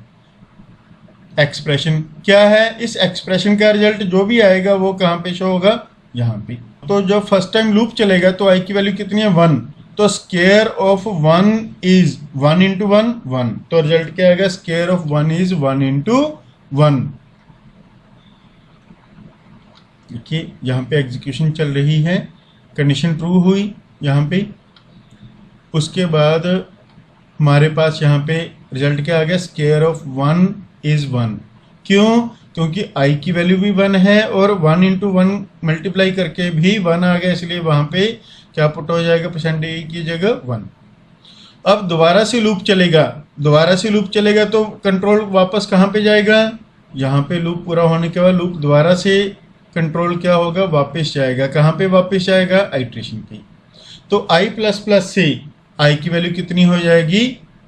एक्सप्रेशन क्या है, इस एक्सप्रेशन का रिजल्ट जो भी आएगा वो कहाँ पे शो होगा, यहाँ पे। तो जब फर्स्ट टाइम लूप चलेगा तो आई की वैल्यू कितनी है, 1, तो स्केयर ऑफ 1 इज 1 इंटू 1 1, तो रिजल्ट क्या आएगा, स्केयर ऑफ 1 इज 1 इंटू 1। देखिए यहाँ पे एग्जीक्यूशन चल रही है, कंडीशन ट्रू हुई यहाँ पे, उसके बाद हमारे पास यहाँ पे रिजल्ट क्या आ गया, स्केयर ऑफ 1 इज 1। क्यों, क्योंकि आई की वैल्यू भी 1 है और 1 इंटू 1 मल्टीप्लाई करके भी 1 आ गया, इसलिए वहाँ पे क्या पुट हो जाएगा, % की जगह 1। अब दोबारा से लूप चलेगा, दोबारा से लूप चलेगा तो कंट्रोल वापस कहाँ पे जाएगा, यहाँ पे लूप पूरा होने के बाद लूप दोबारा से कंट्रोल क्या होगा, वापस जाएगा, कहाँ पे वापस जाएगा, आइट्रेशन पे। तो आई प्लस प्लस से आई की वैल्यू कितनी हो जाएगी,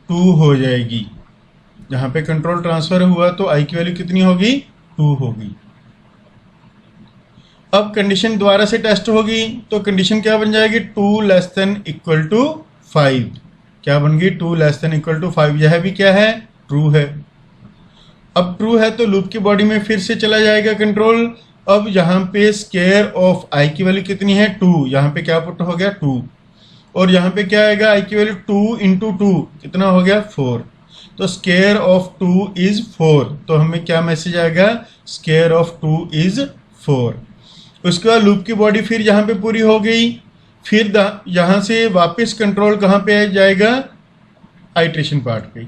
2 हो जाएगी। यहाँ पे कंट्रोल ट्रांसफर हुआ तो आई की वैल्यू कितनी होगी, 2 होगी। अब कंडीशन दोबारा से टेस्ट होगी तो कंडीशन क्या बन जाएगी, 2 लेस देन इक्वल टू 5, क्या बन गई, 2 लेस देन इक्वल टू 5, यह भी क्या है, ट्रू है। अब ट्रू है तो लूप की बॉडी में फिर से चला जाएगा कंट्रोल। अब यहाँ पे स्केयर ऑफ आई की वैल्यू कितनी है, 2, यहाँ पे क्या पुट हो गया, 2, और यहाँ पे क्या आएगा, आई की वैल्यू 2 इंटू 2 कितना हो गया, 4, तो स्केयर ऑफ 2 इज 4, तो हमें क्या मैसेज आएगा, स्केयर ऑफ 2 इज 4। उसके बाद लूप की बॉडी फिर यहाँ पे पूरी हो गई, फिर यहाँ से वापस कंट्रोल कहाँ पे जाएगा, आइट्रेशन पार्ट पे।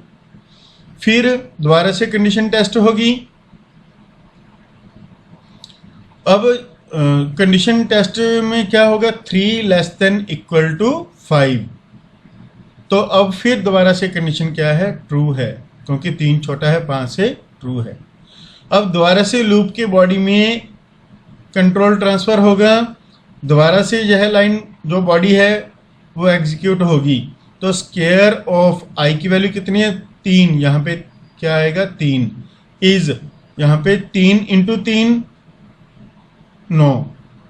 फिर दोबारा से कंडीशन टेस्ट होगी। अब कंडीशन टेस्ट में क्या होगा, 3 लेस देन इक्वल टू 5, तो अब फिर दोबारा से कंडीशन क्या है, ट्रू है, क्योंकि 3 छोटा है 5 से, ट्रू है। अब दोबारा से लूप के बॉडी में कंट्रोल ट्रांसफ़र होगा, दोबारा से यह लाइन जो बॉडी है वो एग्जीक्यूट होगी। तो स्केयर ऑफ आई की वैल्यू कितनी है, 3, यहाँ पे क्या आएगा, 3 इज, यहाँ पे 3 इंटू 3 9,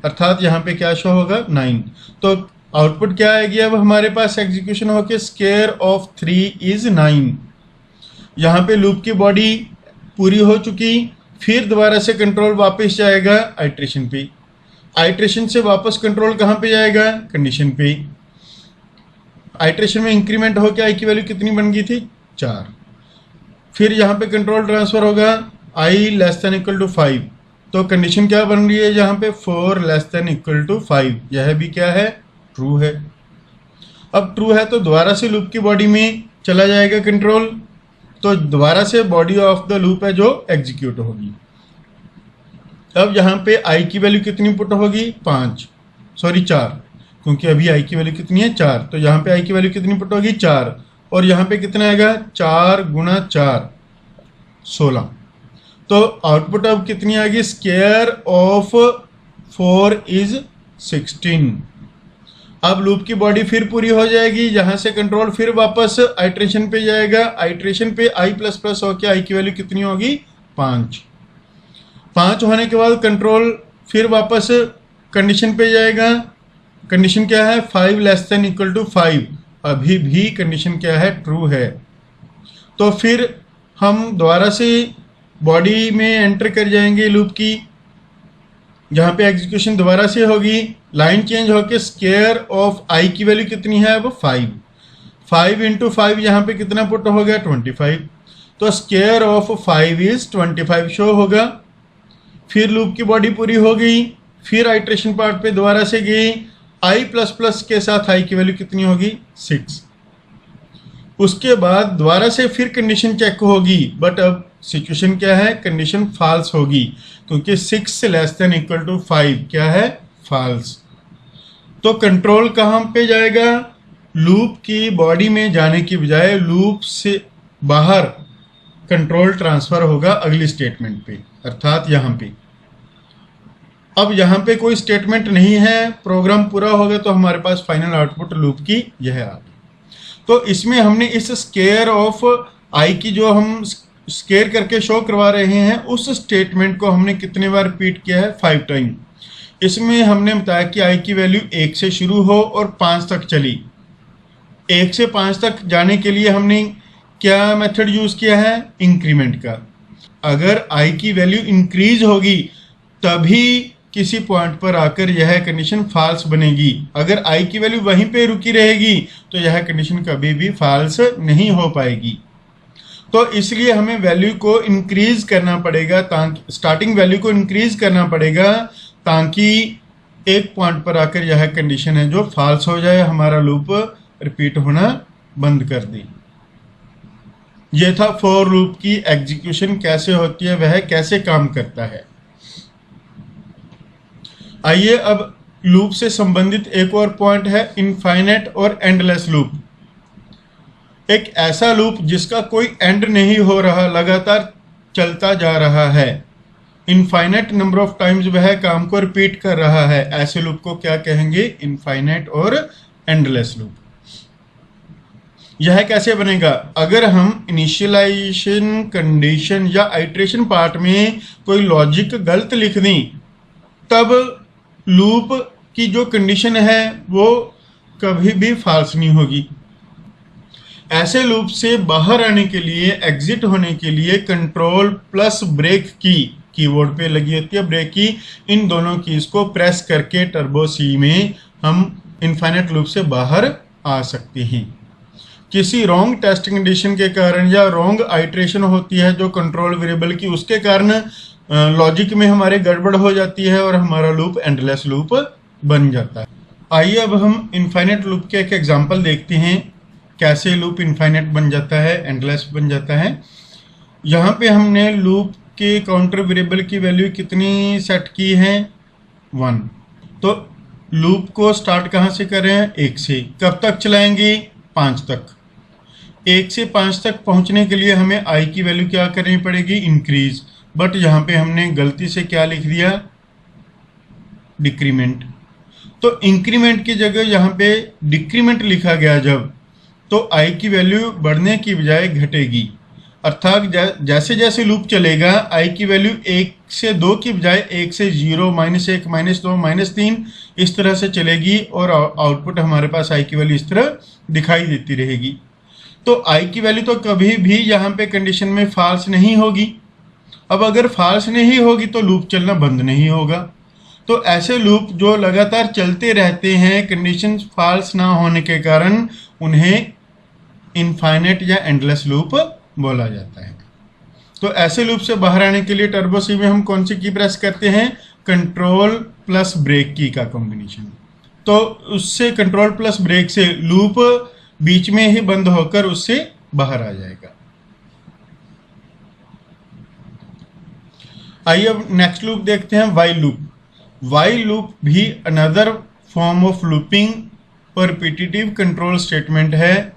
अर्थात यहाँ पे क्या शो होगा, 9। तो आउटपुट क्या आएगी, अब हमारे पास एग्जीक्यूशन होके स्केयर ऑफ 3 इज 9। यहाँ पे लूप की बॉडी पूरी हो चुकी, फिर दोबारा से कंट्रोल वापस जाएगा आइट्रेशन पे, आइट्रेशन से वापस कंट्रोल कहाँ पे जाएगा, कंडीशन पे। आइट्रेशन में इंक्रीमेंट होकर आई की वैल्यू कितनी बन गई थी, 4। फिर यहाँ पे कंट्रोल ट्रांसफर होगा आई लेस देन इक्वल टू 5, तो कंडीशन क्या बन रही है यहाँ पे, 4 लेस देन इक्वल टू 5, यह भी क्या है, ट्रू है। अब ट्रू है तो दोबारा से लूप की बॉडी में चला जाएगा कंट्रोल, तो दोबारा से बॉडी ऑफ द लूप है जो एग्जीक्यूट होगी। अब यहाँ पे आई की वैल्यू कितनी पुट होगी 4, क्योंकि अभी आई की वैल्यू कितनी है 4, तो यहाँ पे आई की वैल्यू कितनी पुट होगी 4, और यहाँ पे कितना आएगा 4 गुणा 4 16। तो आउटपुट अब कितनी आएगी, स्क्वायर ऑफ 4 इज 16। अब लूप की बॉडी फिर पूरी हो जाएगी, यहाँ से कंट्रोल फिर वापस आइट्रेशन पे जाएगा, आइट्रेशन पे आई प्लस प्लस होके आई की वैल्यू कितनी होगी 5 होने के बाद कंट्रोल फिर वापस कंडीशन पे जाएगा। कंडीशन क्या है 5 लेस देन इक्वल टू 5, अभी भी कंडीशन क्या है ट्रू है। तो फिर हम दोबारा से बॉडी में एंटर कर जाएंगे लूप की, जहाँ पे एग्जीक्यूशन दोबारा से होगी, लाइन चेंज होके स्क्वायर ऑफ आई की वैल्यू कितनी है अब 5 इंटू 5 यहाँ पे कितना पुट हो गया 25, तो स्क्वायर ऑफ 5 इज 25 शो होगा। फिर लूप की बॉडी पूरी हो गई, फिर आइट्रेशन पार्ट पे दोबारा से गई, आई प्लस प्लस के साथ आई की वैल्यू कितनी होगी 6। उसके बाद दोबारा से फिर कंडीशन चेक होगी, बट अब सिचुएशन क्या है, कंडीशन फॉल्स होगी, क्योंकि 6 से लेस देन इक्वल टू 5 क्या है फॉल्स। तो कंट्रोल कहाँ पे जाएगा, लूप की बॉडी में जाने की बजाय लूप से बाहर कंट्रोल ट्रांसफर होगा अगली स्टेटमेंट पे, अर्थात यहाँ पे। अब यहाँ पे कोई स्टेटमेंट नहीं है, प्रोग्राम पूरा हो गया, तो हमारे पास फाइनल आउटपुट लूप की यह आ गई। तो इसमें हमने इस स्क्वायर ऑफ आई की जो हम स्क्वायर करके शो करवा रहे हैं, उस स्टेटमेंट को हमने कितने बार रिपीट किया है 5 टाइम। इसमें हमने बताया कि आई की वैल्यू 1 से शुरू हो और 5 तक चली। 1 से 5 तक जाने के लिए हमने क्या मेथड यूज़ किया है, इंक्रीमेंट का। अगर आई की वैल्यू इंक्रीज होगी तभी किसी पॉइंट पर आकर यह कंडीशन फॉल्स बनेगी। अगर आई की वैल्यू वहीं पे रुकी रहेगी तो यह कंडीशन कभी भी फॉल्स नहीं हो पाएगी। तो इसलिए हमें वैल्यू को इंक्रीज करना पड़ेगा, ताकि स्टार्टिंग वैल्यू को इंक्रीज करना पड़ेगा, ताकि एक पॉइंट पर आकर यह कंडीशन है जो फॉल्स हो जाए, हमारा लूप रिपीट होना बंद कर दे। यह था फॉर लूप की एग्जीक्यूशन कैसे होती है, वह कैसे काम करता है। आइए अब लूप से संबंधित एक और पॉइंट है इनफाइनाइट और एंडलेस लूप। एक ऐसा लूप जिसका कोई एंड नहीं हो रहा, लगातार चलता जा रहा है, इनफाइनाइट नंबर ऑफ टाइम्स वह काम को रिपीट कर रहा है, ऐसे लूप को क्या कहेंगे, इनफाइनाइट और एंडलेस लूप। यह कैसे बनेगा, अगर हम इनिशियलाइजेशन कंडीशन या आइट्रेशन पार्ट में कोई लॉजिक गलत लिख दें, तब लूप की जो कंडीशन है वो कभी भी फॉल्स नहीं होगी। ऐसे लूप से बाहर आने के लिए, एग्जिट होने के लिए कंट्रोल प्लस ब्रेक की, कीबोर्ड पे लगी होती है ब्रेक की, इन दोनों कीज को प्रेस करके टर्बो सी में हम इनफाइनाइट लूप से बाहर आ सकते हैं। किसी रॉन्ग टेस्ट कंडीशन के कारण या रॉन्ग आइट्रेशन होती है जो कंट्रोल वेरिएबल की, उसके कारण लॉजिक में हमारे गड़बड़ हो जाती है और हमारा लूप एंडलेस लूप बन जाता है। आइए अब हम इनफाइनाइट लूप के एक एग्जांपल देखते हैं, कैसे लूप इनफाइनाइट बन जाता है, एंडलेस बन जाता है। यहाँ पे हमने लूप के काउंटर वेरिएबल की वैल्यू कितनी सेट की है 1। तो लूप को स्टार्ट कहाँ से कर रहे हैं 1 से, कब तक चलाएंगे 5 तक। 1 से 5 तक पहुँचने के लिए हमें आई की वैल्यू क्या करनी पड़ेगी, इंक्रीज, बट यहाँ पे हमने गलती से क्या लिख दिया, डिक्रीमेंट। तो इंक्रीमेंट की जगह यहाँ पे डिक्रीमेंट लिखा गया जब, तो आई की वैल्यू बढ़ने की बजाय घटेगी, अर्थात जैसे जैसे लूप चलेगा आई की वैल्यू 1 से 2 की बजाय 1 से 0, -1, -2, -3 इस तरह से चलेगी, और आउटपुट हमारे पास आई की वैल्यू इस तरह दिखाई देती रहेगी। तो आई की वैल्यू तो कभी भी यहाँ पे कंडीशन में फॉल्स नहीं होगी। अब अगर फॉल्स नहीं होगी तो लूप चलना बंद नहीं होगा। तो ऐसे लूप जो लगातार चलते रहते हैं कंडीशन फॉल्स ना होने के कारण, उन्हें इनफाइनाइट या एंडलेस लूप बोला जाता है। तो ऐसे लूप से बाहर आने के लिए टर्बो सी में हम कौन सी की प्रेस करते हैं, कंट्रोल प्लस ब्रेक की का कॉम्बिनेशन। तो उससे कंट्रोल प्लस ब्रेक से लूप बीच में ही बंद होकर उससे बाहर आ जाएगा। आइए अब नेक्स्ट लूप देखते हैं, वाइल लूप। वाइल लूप भी अनदर फॉर्म ऑफ लूपिंग और रिपीटेटिव कंट्रोल स्टेटमेंट है।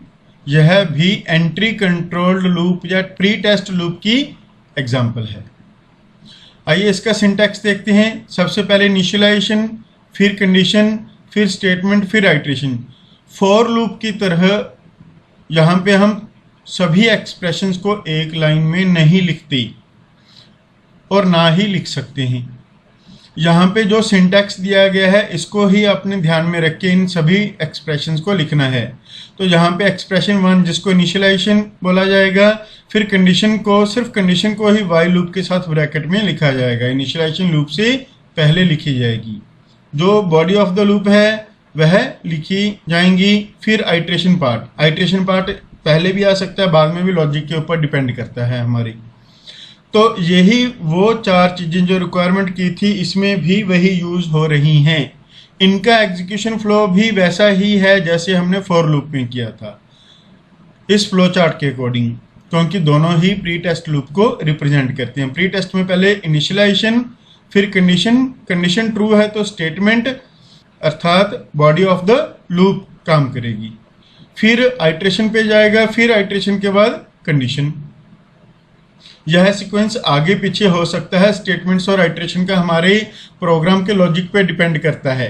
यह भी एंट्री कंट्रोल्ड लूप या प्री टेस्ट लूप की एग्जाम्पल है। आइए इसका सिंटैक्स देखते हैं। सबसे पहले इनिशियलाइजेशन, फिर कंडीशन, फिर स्टेटमेंट, फिर आइट्रेशन। फॉर लूप की तरह यहाँ पे हम सभी एक्सप्रेशंस को एक लाइन में नहीं लिखते और ना ही लिख सकते हैं। यहाँ पे जो सिंटैक्स दिया गया है इसको ही अपने ध्यान में रख के इन सभी एक्सप्रेशंस को लिखना है। तो यहाँ पे एक्सप्रेशन 1 जिसको इनिशियलाइजेशन बोला जाएगा, फिर कंडीशन को, सिर्फ कंडीशन को ही वाइल लूप के साथ ब्रैकेट में लिखा जाएगा, इनिशियलाइजेशन लूप से पहले लिखी जाएगी। जो बॉडी ऑफ द लूप है वह लिखी जाएंगी। फिर आइट्रेशन पार्ट पहले भी आ सकता है, बाद में भी, लॉजिक के ऊपर डिपेंड करता है हमारी। तो यही वो 4 चीज़ें जो रिक्वायरमेंट की थी इसमें भी वही यूज़ हो रही हैं। इनका एग्जीक्यूशन फ्लो भी वैसा ही है जैसे हमने फॉर लूप में किया था, इस फ्लो चार्ट के अकॉर्डिंग, क्योंकि दोनों ही प्री टेस्ट लूप को रिप्रेजेंट करते हैं। प्री टेस्ट में पहले इनिशियलाइजेशन, फिर कंडीशन ट्रू है तो स्टेटमेंट अर्थात बॉडी ऑफ द लूप काम करेगी, फिर आइट्रेशन पे जाएगा, फिर आइट्रेशन के बाद कंडीशन। यह सीक्वेंस आगे पीछे हो सकता है। स्टेटमेंट्स और आइट्रेशन का हमारे प्रोग्राम के लॉजिक पे डिपेंड करता है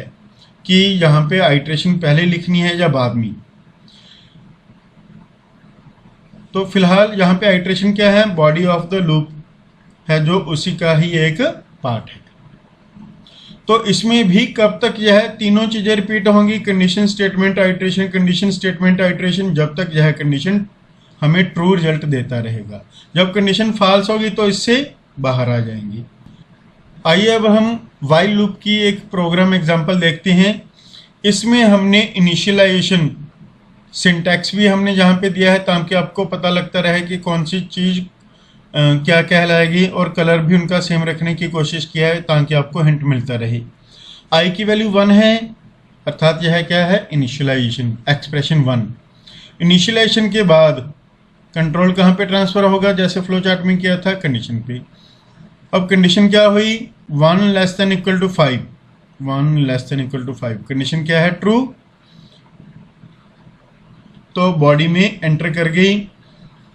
कि यहाँ पे आइट्रेशन पहले लिखनी है या बाद में। तो फिलहाल यहाँ पे आइट्रेशन क्या है, बॉडी ऑफ द लूप है जो उसी का ही एक पार्ट है। तो इसमें भी कब तक यह तीनों चीजें रिपीट होंगी, condition statement iteration, condition statement iteration, जब तक यह कंडीशन हमें ट्रू रिजल्ट देता रहेगा। जब कंडीशन फॉल्स होगी तो इससे बाहर आ जाएंगी। आइए अब हम वाइल लूप की एक प्रोग्राम एग्जांपल देखते हैं। इसमें हमने इनिशियलाइजेशन सिंटैक्स भी हमने यहाँ पे दिया है ताकि आपको पता लगता रहे कि कौन सी चीज़ क्या कहलाएगी, और कलर भी उनका सेम रखने की कोशिश किया है ताकि आपको हिंट मिलता रहे। आई की वैल्यू 1 है अर्थात यह क्या है, इनिशियलाइजेशन, एक्सप्रेशन 1। इनिशियलाइजेशन के बाद कंट्रोल कहाँ पे ट्रांसफर होगा, जैसे फ्लो चार्ट में किया था, कंडीशन पे। अब कंडीशन क्या हुई, 1 less than equal to 5, 1 less than equal to 5। Condition क्या है, ट्रू। तो बॉडी में एंटर कर गई।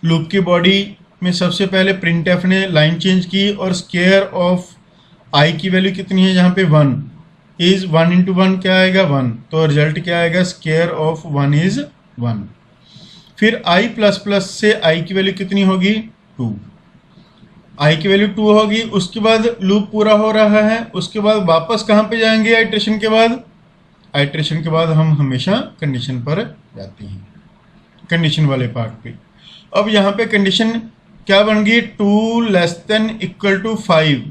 लूप की बॉडी में सबसे पहले प्रिंटएफ ने लाइन चेंज की और स्केयर ऑफ आई की वैल्यू कितनी है, यहाँ पे 1 इज 1 इंटू 1 क्या आएगा, 1। तो रिजल्ट क्या आएगा, स्केयर ऑफ 1 इज 1। फिर आई प्लस प्लस से आई की वैल्यू कितनी होगी, 2। आई की वैल्यू 2 होगी। उसके बाद लूप पूरा हो रहा है। उसके बाद वापस कहाँ पे जाएंगे, आइट्रेशन के बाद। आइट्रेशन के बाद हम हमेशा कंडीशन पर जाते हैं, कंडीशन वाले पार्ट पे। अब यहाँ पे कंडीशन क्या बन गई, 2 लेस देन इक्वल टू 5,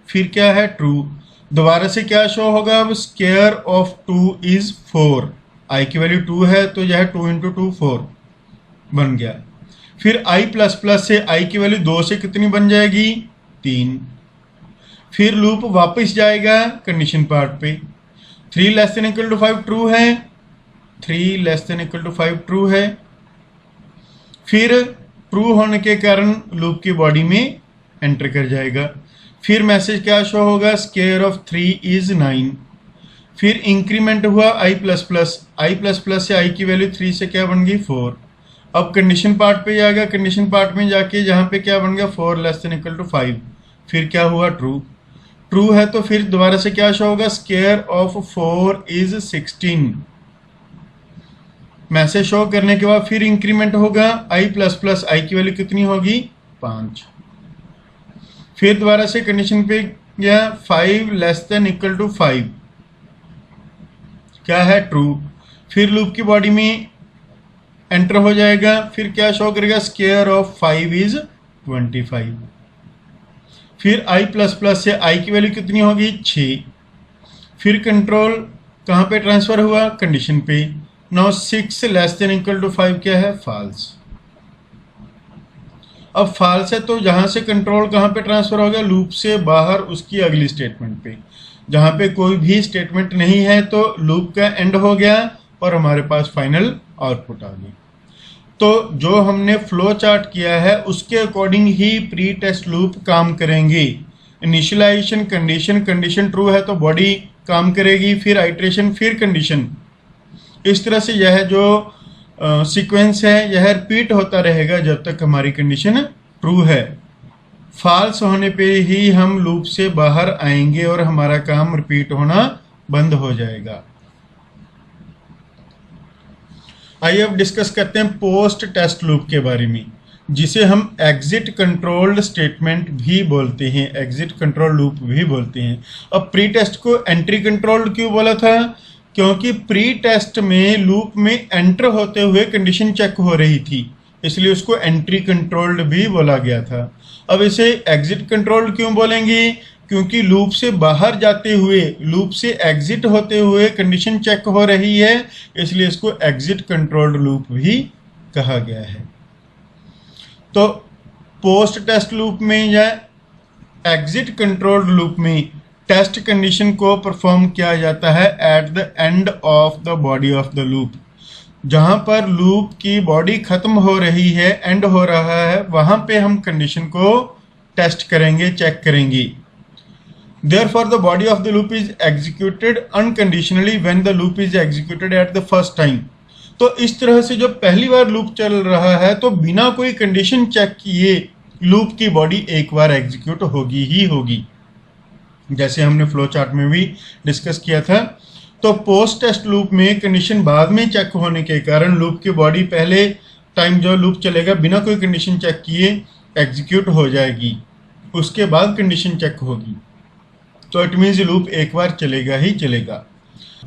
फिर क्या है, ट्रू। दोबारा से क्या शो होगा, अब स्केयर ऑफ 2 इज 4। आई की वैल्यू 2 है तो यह 2 इंटू 2 4 बन गया। फिर आई प्लस प्लस से आई की वैल्यू 2 से कितनी बन जाएगी, 3। फिर लूप वापस जाएगा कंडीशन पार्ट पे। 3 less than equal to 5 true है, 3 less than equal to 5 true है। फिर ट्रू होने के कारण लूप की बॉडी में एंटर कर जाएगा। फिर मैसेज क्या शो होगा, स्केयर ऑफ 3 इज 9। फिर इंक्रीमेंट हुआ आई प्लस प्लस से आई की वैल्यू 3 से क्या बन गई, 4। अब कंडीशन पार्ट पे जाएगा। कंडीशन पार्ट में जाके जहाँ पे क्या बन गया, 4 लेस देन इक्वल टू 5। फिर क्या हुआ, ट्रू है तो फिर दोबारा से क्या शो होगा, square of 4 is 16। Message show करने के बाद फिर इंक्रीमेंट होगा आई प्लस प्लस, आई की वैल्यू कितनी होगी, 5। फिर दोबारा से कंडीशन पे गया, 5 लेस देन इक्वल टू 5 क्या है, ट्रू। फिर लूप की बॉडी में एंटर हो जाएगा। फिर क्या शो करेगा, स्केयर ऑफ 5 इज 25। फिर आई प्लस प्लस से आई की वैल्यू कितनी होगी, 6। फिर कंट्रोल कहाँ पे ट्रांसफर हुआ, कंडीशन पे। Now 6 less than equal to 5 क्या है, फॉल्स। अब फॉल्स है तो जहाँ से कंट्रोल कहाँ पे ट्रांसफ़र हो गया, लूप से बाहर उसकी अगली स्टेटमेंट पे। जहाँ पे कोई भी स्टेटमेंट नहीं है तो लूप का एंड हो गया और हमारे पास फाइनल आउटपुट आ गई। तो जो हमने फ्लो चार्ट किया है उसके अकॉर्डिंग ही प्री टेस्ट लूप काम करेंगे। इनिशियलाइजेशन कंडीशन, कंडीशन ट्रू है तो बॉडी काम करेगी, फिर आइट्रेशन, फिर कंडीशन। इस तरह से यह जो सीक्वेंस है यह रिपीट होता रहेगा जब तक हमारी कंडीशन ट्रू है। फॉल्स होने पे ही हम लूप से बाहर आएंगे और हमारा काम रिपीट होना बंद हो जाएगा। आइए अब डिस्कस करते हैं पोस्ट टेस्ट लूप के बारे में, जिसे हम एग्जिट कंट्रोल्ड स्टेटमेंट भी बोलते हैं, एग्जिट कंट्रोल लूप भी बोलते हैं। अब प्री टेस्ट को एंट्री कंट्रोल्ड क्यों बोला था, क्योंकि प्री टेस्ट में लूप में एंटर होते हुए कंडीशन चेक हो रही थी, इसलिए उसको एंट्री कंट्रोल्ड भी बोला गया था। अब इसे एग्जिट कंट्रोल्ड क्यों बोलेंगे, क्योंकि लूप से बाहर जाते हुए, लूप से एग्जिट होते हुए कंडीशन चेक हो रही है, इसलिए इसको एग्जिट कंट्रोल्ड लूप भी कहा गया है। तो पोस्ट टेस्ट लूप में या एग्जिट कंट्रोल्ड लूप में टेस्ट कंडीशन को परफॉर्म किया जाता है at the end of the body of the loop. जहां पर लूप की बॉडी खत्म हो रही है, एंड हो रहा है, वहां पे हम कंडीशन को टेस्ट करेंगे, चेक करेंगे। Therefore, the body of the loop is executed unconditionally when the loop is executed at the first time. तो इस तरह से जब पहली बार लूप चल रहा है तो बिना कोई कंडीशन चेक किए लूप की बॉडी एक बार एग्जीक्यूट होगी ही होगी, जैसे हमने फ्लो चार्ट में भी डिस्कस किया था। तो पोस्ट टेस्ट लूप में कंडीशन बाद में चेक होने के कारण लूप की बॉडी पहले टाइम जो लूप चलेगा बिना कोई कंडीशन चेक किए एग्जीक्यूट हो जाएगी, उसके बाद कंडीशन चेक होगी। तो इट मीन्स लूप एक बार चलेगा ही चलेगा।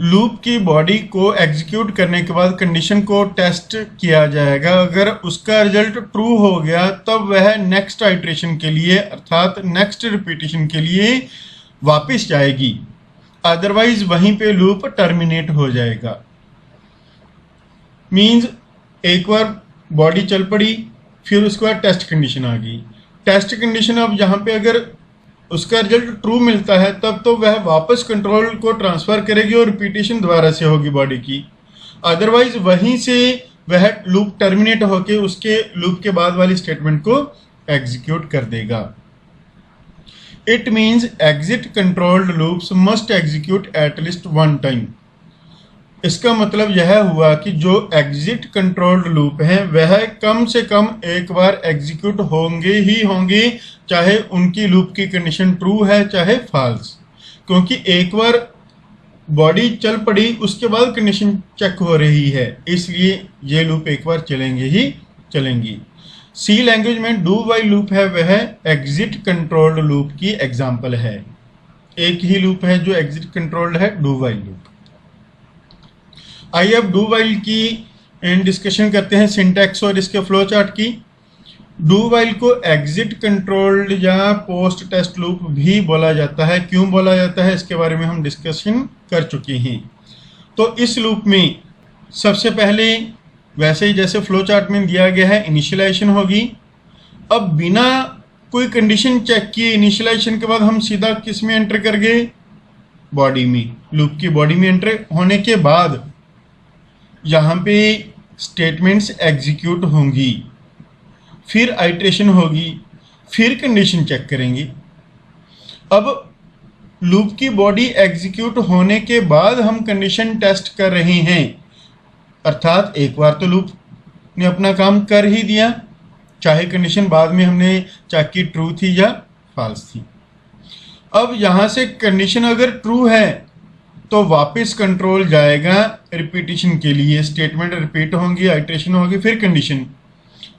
लूप की बॉडी को एग्जीक्यूट करने के बाद कंडीशन को टेस्ट किया जाएगा। अगर उसका रिजल्ट ट्रू हो गया तब वह नेक्स्ट आइट्रेशन के लिए अर्थात नेक्स्ट रिपीटिशन के लिए वापस जाएगी, अदरवाइज वहीं पे लूप टर्मिनेट हो जाएगा। मीन्स एक बार बॉडी चल पड़ी, फिर उसके बाद टेस्ट कंडीशन आ गई। टेस्ट कंडीशन अब यहाँ पे अगर उसका रिजल्ट ट्रू मिलता है तब तो वह वापस कंट्रोल को ट्रांसफ़र करेगी और रिपीटिशन दोबारा से होगी बॉडी की, अदरवाइज वहीं से वह लूप टर्मिनेट होके उसके लूप के बाद वाली स्टेटमेंट को एग्जीक्यूट कर देगा। It means exit controlled loops must execute at least one time. इसका मतलब यह हुआ कि जो एग्जिट कंट्रोल्ड लूप हैं वह कम से कम एक बार एग्जीक्यूट होंगे ही होंगे, चाहे उनकी लूप की कंडीशन ट्रू है चाहे फॉल्स, क्योंकि एक बार बॉडी चल पड़ी उसके बाद कंडीशन चेक हो रही है, इसलिए ये लूप एक बार चलेंगे ही चलेंगी। सी लैंग्वेज में डू वाइल लूप है वह एग्जिट कंट्रोल्ड लूप की एग्जाम्पल है। एक ही लूप है जो एग्जिट कंट्रोल्ड है, डू वाइल लूप। आइए अब डू वाइल की डिस्कशन करते हैं, सिंटैक्स और इसके फ्लो चार्ट की। डू वाइल को एग्जिट कंट्रोल्ड या पोस्ट टेस्ट लूप भी बोला जाता है। क्यों बोला जाता है इसके बारे में हम डिस्कशन कर चुके हैं। तो इस लूप में सबसे पहले वैसे ही जैसे फ्लो चार्ट में दिया गया है इनिशियलाइजेशन होगी। अब बिना कोई कंडीशन चेक किए इनिशियलाइजेशन के बाद हम सीधा किस में एंटर कर गए, बॉडी में, लूप की बॉडी में एंटर होने के बाद यहाँ पे स्टेटमेंट्स एग्जीक्यूट होंगी, फिर आइट्रेशन होगी, फिर कंडीशन चेक करेंगे। अब लूप की बॉडी एग्जीक्यूट होने के बाद हम कंडीशन टेस्ट कर रहे हैं, अर्थात एक बार तो लूप ने अपना काम कर ही दिया, चाहे कंडीशन बाद में हमने चेक की ट्रू थी या फॉल्स थी। अब यहाँ से कंडीशन अगर ट्रू है तो वापस कंट्रोल जाएगा रिपीटिशन के लिए, स्टेटमेंट रिपीट होंगी, आइट्रेशन होगी, फिर कंडीशन।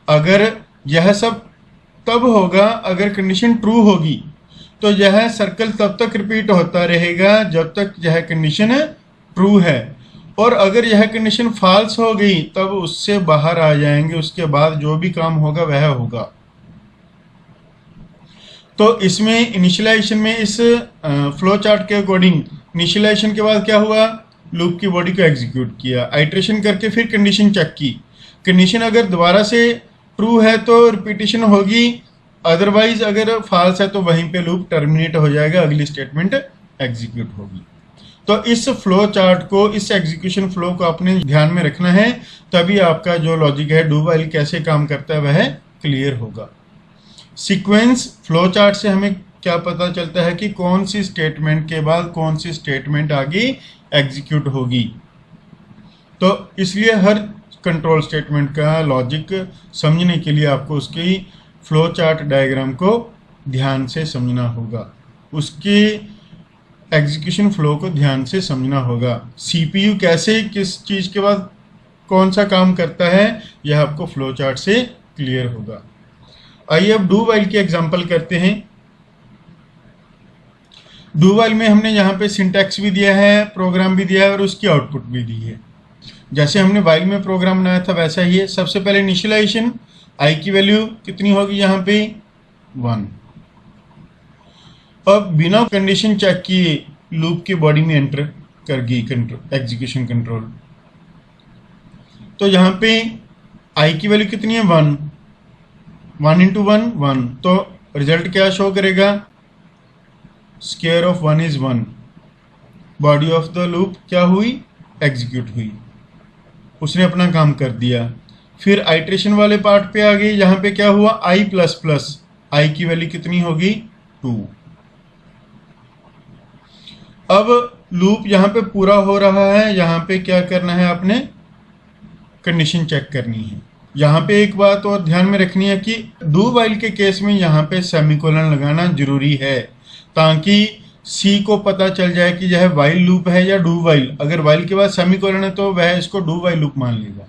अगर यह सब तब होगा अगर कंडीशन ट्रू होगी, तो यह सर्कल तब तक रिपीट होता रहेगा जब तक यह कंडीशन ट्रू है, और अगर यह कंडीशन फॉल्स हो गई तब उससे बाहर आ जाएंगे, उसके बाद जो भी काम होगा वह होगा। तो इसमें इनिशियलाइजेशन में इस फ्लो चार्ट के अकॉर्डिंग इनिशियलाइजेशन के बाद क्या हुआ, लूप की बॉडी को एग्जीक्यूट किया, आइट्रेशन करके फिर कंडीशन चेक की। कंडीशन अगर दोबारा से ट्रू है तो रिपीटिशन होगी, अदरवाइज अगर फॉल्स है तो वहीं पे लूप टर्मिनेट हो जाएगा, अगली स्टेटमेंट एग्जीक्यूट होगी। तो इस फ्लो चार्ट को, इस एग्जीक्यूशन फ्लो को आपने ध्यान में रखना है, तभी आपका जो लॉजिक है डू व्हाइल कैसे काम करता है वह क्लियर होगा। सीक्वेंस फ्लो चार्ट से हमें क्या पता चलता है कि कौन सी स्टेटमेंट के बाद कौन सी स्टेटमेंट आगे एग्जीक्यूट होगी। तो इसलिए हर कंट्रोल स्टेटमेंट का लॉजिक समझने के लिए आपको उसकी फ्लो चार्ट डायग्राम को ध्यान से समझना होगा, उसके एग्जीक्यूशन फ्लो को ध्यान से समझना होगा। सीपीयू कैसे किस चीज़ के बाद कौन सा काम करता है यह आपको फ्लो चार्ट से क्लियर होगा। आइए अब डू व्हाइल की एग्जांपल करते हैं। डू व्हाइल में हमने यहाँ पे सिंटैक्स भी दिया है, प्रोग्राम भी दिया है और उसकी आउटपुट भी दी है। जैसे हमने व्हाइल में प्रोग्राम बनाया था वैसा ही है। सबसे पहले इनिशियलाइजेशन, आई की वैल्यू कितनी होगी यहाँ पे 1। अब बिना कंडीशन चेक किए लूप की बॉडी में एंटर कर गई एग्जीक्यूशन कंट्रोल। तो यहाँ पे आई की वैल्यू कितनी है 1, 1 इंटू 1 1, तो रिजल्ट क्या शो करेगा, square of 1 is 1, body of the loop क्या हुई, एग्जीक्यूट हुई, उसने अपना काम कर दिया। फिर आइट्रेशन वाले पार्ट पे आ गई, यहाँ पे क्या हुआ आई प्लस प्लस, आई की वैल्यू कितनी होगी 2। अब लूप यहाँ पे पूरा हो रहा है, यहाँ पे क्या करना है आपने, कंडीशन चेक करनी है। यहाँ पे एक बात और ध्यान में रखनी है कि डू व्हाइल के केस में यहाँ पे सेमीकोलन लगाना जरूरी है, ताकि सी को पता चल जाए कि यह व्हाइल लूप है या डू व्हाइल। अगर व्हाइल के बाद सेमीकोलन है तो वह इसको डू व्हाइल लूप मान लेगा।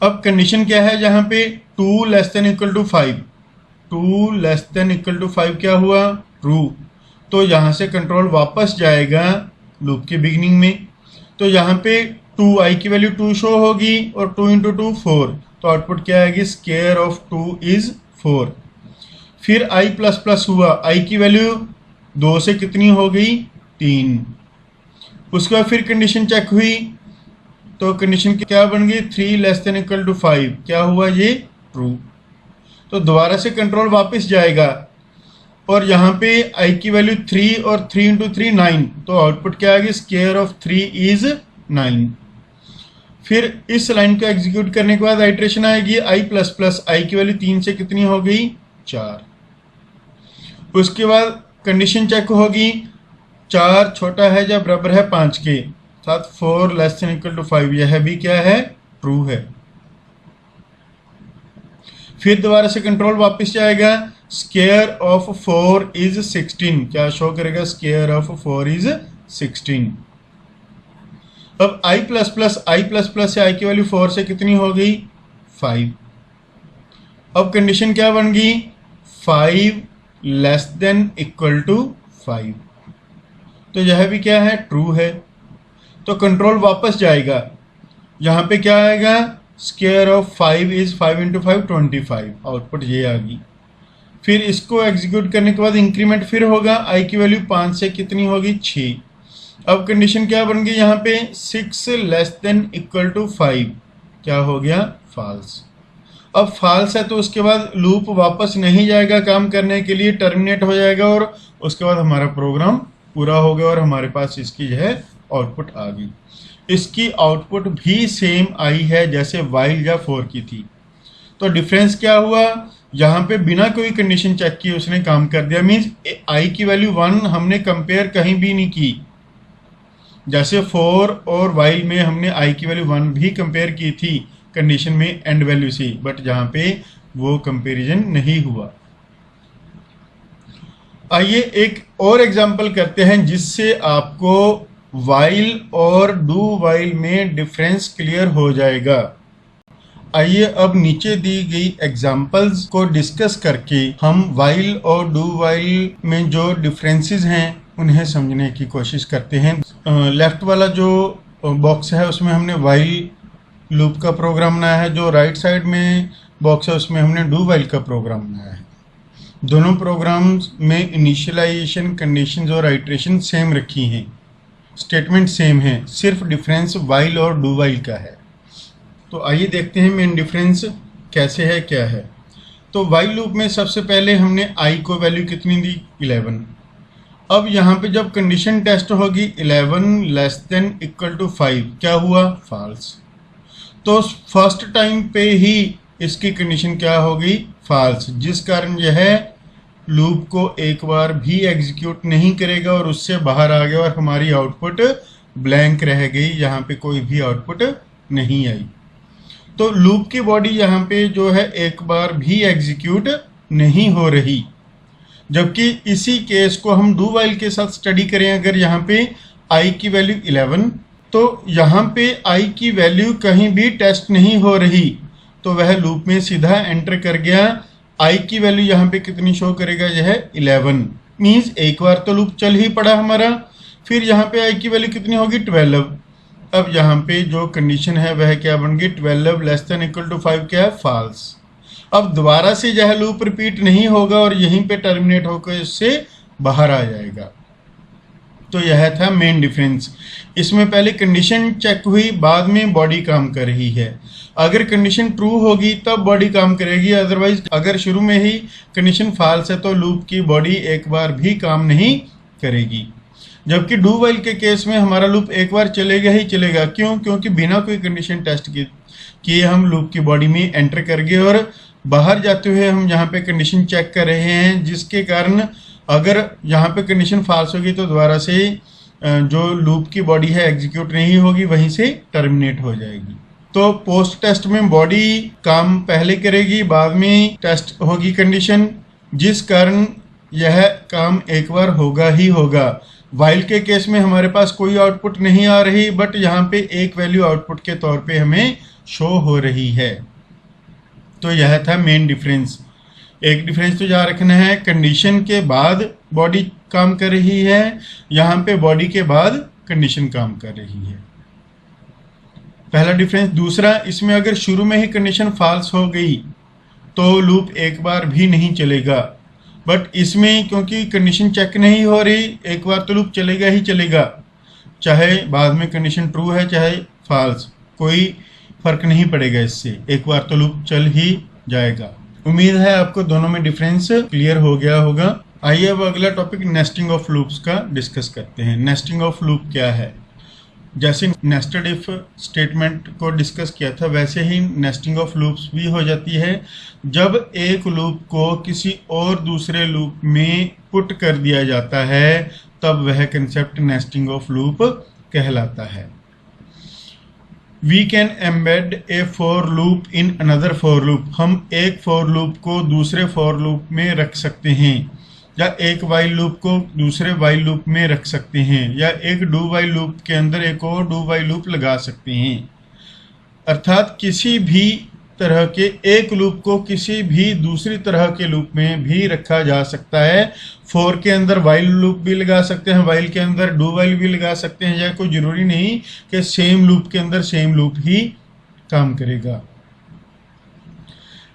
अब कंडीशन क्या है, यहाँ पे 2 less than equal to 5, 2 less than equal to 5 क्या हुआ, ट्रू। तो यहाँ से कंट्रोल वापस जाएगा लूप के बिगिनिंग में। तो यहाँ पे 2 आई की वैल्यू 2 शो होगी और 2 इंटू 2 4, तो आउटपुट क्या आएगी, स्क्वायर ऑफ 2 इज 4। फिर आई प्लस प्लस हुआ, आई की वैल्यू 2 से कितनी हो गई 3। उसके बाद फिर कंडीशन चेक हुई, तो कंडीशन क्या बन गई 3 लेस देन इक्वल टू 5, क्या हुआ ये ट्रू। तो दोबारा से कंट्रोल वापस जाएगा और यहाँ पे आई की वैल्यू 3 और 3 इंटू 3 9, तो आउटपुट क्या आएगी, स्क्वायर ऑफ 3 इज 9। फिर इस लाइन को एग्जीक्यूट करने के बाद आइट्रेशन आएगी, आई प्लस प्लस, आई की वैल्यू 3 से कितनी हो गई 4। उसके बाद कंडीशन चेक होगी, 4 छोटा है या बराबर है 5 के, साथ 4 लेस देन इक्वल टू 5, यह भी क्या है ट्रू है। फिर दोबारा से कंट्रोल वापस जाएगा, स्क्वायर ऑफ 4 इज 16, क्या शो करेगा, स्क्वायर ऑफ 4 इज 16। अब आई प्लस प्लस से आई की वैल्यू 4 से कितनी हो गई 5। अब कंडीशन क्या बन गई, 5 लेस देन इक्वल टू 5, तो यह भी क्या है ट्रू है। तो कंट्रोल वापस जाएगा, यहाँ पे क्या आएगा, square of 5 is 5 into 5 25, output ये आ गई। फिर इसको एग्जीक्यूट करने के बाद इंक्रीमेंट फिर होगा, आई की वैल्यू 5 से कितनी होगी 6। अब कंडीशन क्या बन गई यहाँ पे, 6 लेस देन इक्वल टू 5, क्या हो गया फॉल्स। अब फॉल्स है तो उसके बाद लूप वापस नहीं जाएगा काम करने के लिए, टर्मिनेट हो जाएगा और उसके बाद हमारा प्रोग्राम पूरा हो गया और हमारे पास इसकी जो है आउटपुट आ गई। इसकी आउटपुट भी सेम आई है जैसे व्हाइल या फॉर की थी। तो डिफरेंस क्या हुआ, यहाँ पे बिना कोई कंडीशन चेक किए उसने काम कर दिया, मीन्स आई की वैल्यू 1 हमने कंपेयर कहीं भी नहीं की। जैसे फॉर और व्हाइल में हमने आई की वैल्यू 1 भी कंपेयर की थी कंडीशन में एंड वैल्यू से, बट जहाँ पे वो कंपेरिजन नहीं हुआ। आइए एक और एग्जांपल करते हैं जिससे आपको व्हाइल और डू व्हाइल में डिफरेंस क्लियर हो जाएगा। आइए अब नीचे दी गई एग्जांपल्स को डिस्कस करके हम व्हाइल और डू व्हाइल में जो डिफरेंसेस हैं उन्हें समझने की कोशिश करते हैं। लेफ्ट वाला जो बॉक्स है उसमें हमने व्हाइल लूप का प्रोग्राम बनाया है, जो राइट साइड में बॉक्स है उसमें हमने डू व्हाइल का प्रोग्राम बनाया है। दोनों प्रोग्राम्स में इनिशियलाइजेशन, कंडीशंस और आइट्रेशन सेम रखी हैं, स्टेटमेंट सेम है, सिर्फ डिफरेंस व्हाइल और डू व्हाइल का है। तो आइए देखते हैं मेन डिफरेंस कैसे है क्या है। तो वाइल लूप में सबसे पहले हमने आई को वैल्यू कितनी दी, 11। अब यहाँ पे जब कंडीशन टेस्ट होगी 11 लेस देन इक्वल टू 5, क्या हुआ, फॉल्स। तो फर्स्ट टाइम पे ही इसकी कंडीशन क्या होगी, फॉल्स, जिस कारण यह लूप को एक बार भी एग्जीक्यूट नहीं करेगा और उससे बाहर आ गया और हमारी आउटपुट ब्लैंक रह गई, यहाँ पे कोई भी आउटपुट नहीं आई। तो लूप की बॉडी यहाँ पे जो है एक बार भी एग्जीक्यूट नहीं हो रही। जबकि इसी केस को हम डू वाइल के साथ स्टडी करें, अगर यहाँ पे आई की वैल्यू 11, तो यहाँ पे आई की वैल्यू कहीं भी टेस्ट नहीं हो रही, तो वह लूप में सीधा एंटर कर गया। आई की वैल्यू यहाँ पे कितनी शो करेगा, यह 11, मीन्स एक बार तो लूप चल ही पड़ा हमारा। फिर यहाँ पे आई की वैल्यू कितनी होगी, 12। अब यहाँ पे जो कंडीशन है वह क्या बन गई, 12 लेस देन इक्वल टू 5, क्या है, फॉल्स। अब दोबारा से यह लूप रिपीट नहीं होगा और यहीं पे टर्मिनेट होकर इससे बाहर आ जाएगा। तो यह था मेन डिफरेंस। इसमें पहले कंडीशन चेक हुई, बाद में बॉडी काम कर रही है। अगर कंडीशन ट्रू होगी तब बॉडी काम करेगी, अदरवाइज अगर शुरू में ही कंडीशन फॉल्स है तो लूप की बॉडी एक बार भी काम नहीं करेगी। जबकि डू वाइल के केस में हमारा लूप एक बार चलेगा ही चलेगा। क्यों? क्योंकि बिना कोई कंडीशन टेस्ट किए हम लूप की बॉडी में एंटर कर गए और बाहर जाते हुए हम यहाँ पे कंडीशन चेक कर रहे हैं, जिसके कारण अगर यहाँ पे कंडीशन फॉल्स होगी तो दोबारा से जो लूप की बॉडी है एग्जीक्यूट नहीं होगी, वहीं से टर्मिनेट हो जाएगी। तो पोस्ट टेस्ट में बॉडी काम पहले करेगी, बाद में टेस्ट होगी कंडीशन, जिस कारण यह काम एक बार होगा ही होगा। वाइल के केस में हमारे पास कोई आउटपुट नहीं आ रही, बट यहाँ पे एक वैल्यू आउटपुट के तौर पे हमें शो हो रही है। तो यह था मेन डिफरेंस। एक डिफरेंस तो याद रखना है, कंडीशन के बाद बॉडी काम कर रही है, यहाँ पे बॉडी के बाद कंडीशन काम कर रही है, पहला डिफरेंस। दूसरा, इसमें अगर शुरू में ही कंडीशन फॉल्स हो गई तो लूप एक बार भी नहीं चलेगा, बट इसमें क्योंकि कंडीशन चेक नहीं हो रही, एक बार तो लूप चलेगा ही चलेगा, चाहे बाद में कंडीशन ट्रू है चाहे फॉल्स, कोई फर्क नहीं पड़ेगा इससे, एक बार तो लूप चल ही जाएगा। उम्मीद है आपको दोनों में डिफरेंस क्लियर हो गया होगा। आइए अब अगला टॉपिक नेस्टिंग ऑफ लूप्स का डिस्कस करते हैं। नेस्टिंग ऑफ लूप क्या है? जैसे नेस्टेड इफ स्टेटमेंट को डिस्कस किया था, वैसे ही नेस्टिंग ऑफ लूप्स भी हो जाती है जब एक लूप को किसी और दूसरे लूप में पुट कर दिया जाता है, तब वह कंसेप्ट नेस्टिंग ऑफ लूप कहलाता है। We can embed a for loop in another for loop. हम एक फॉर लूप को दूसरे फॉर लूप में रख सकते हैं, या एक वाइल लूप को दूसरे वाइल लूप में रख सकते हैं, या एक डू वाइल लूप के अंदर एक और डू वाइल लूप लगा सकते हैं। अर्थात किसी भी तरह के एक लूप को किसी भी दूसरी तरह के लूप में भी रखा जा सकता है। फॉर के अंदर वाइल लूप भी लगा सकते हैं, वाइल के अंदर डू वाइल भी लगा सकते हैं, या कोई ज़रूरी नहीं कि सेम लूप के अंदर सेम लूप ही काम करेगा।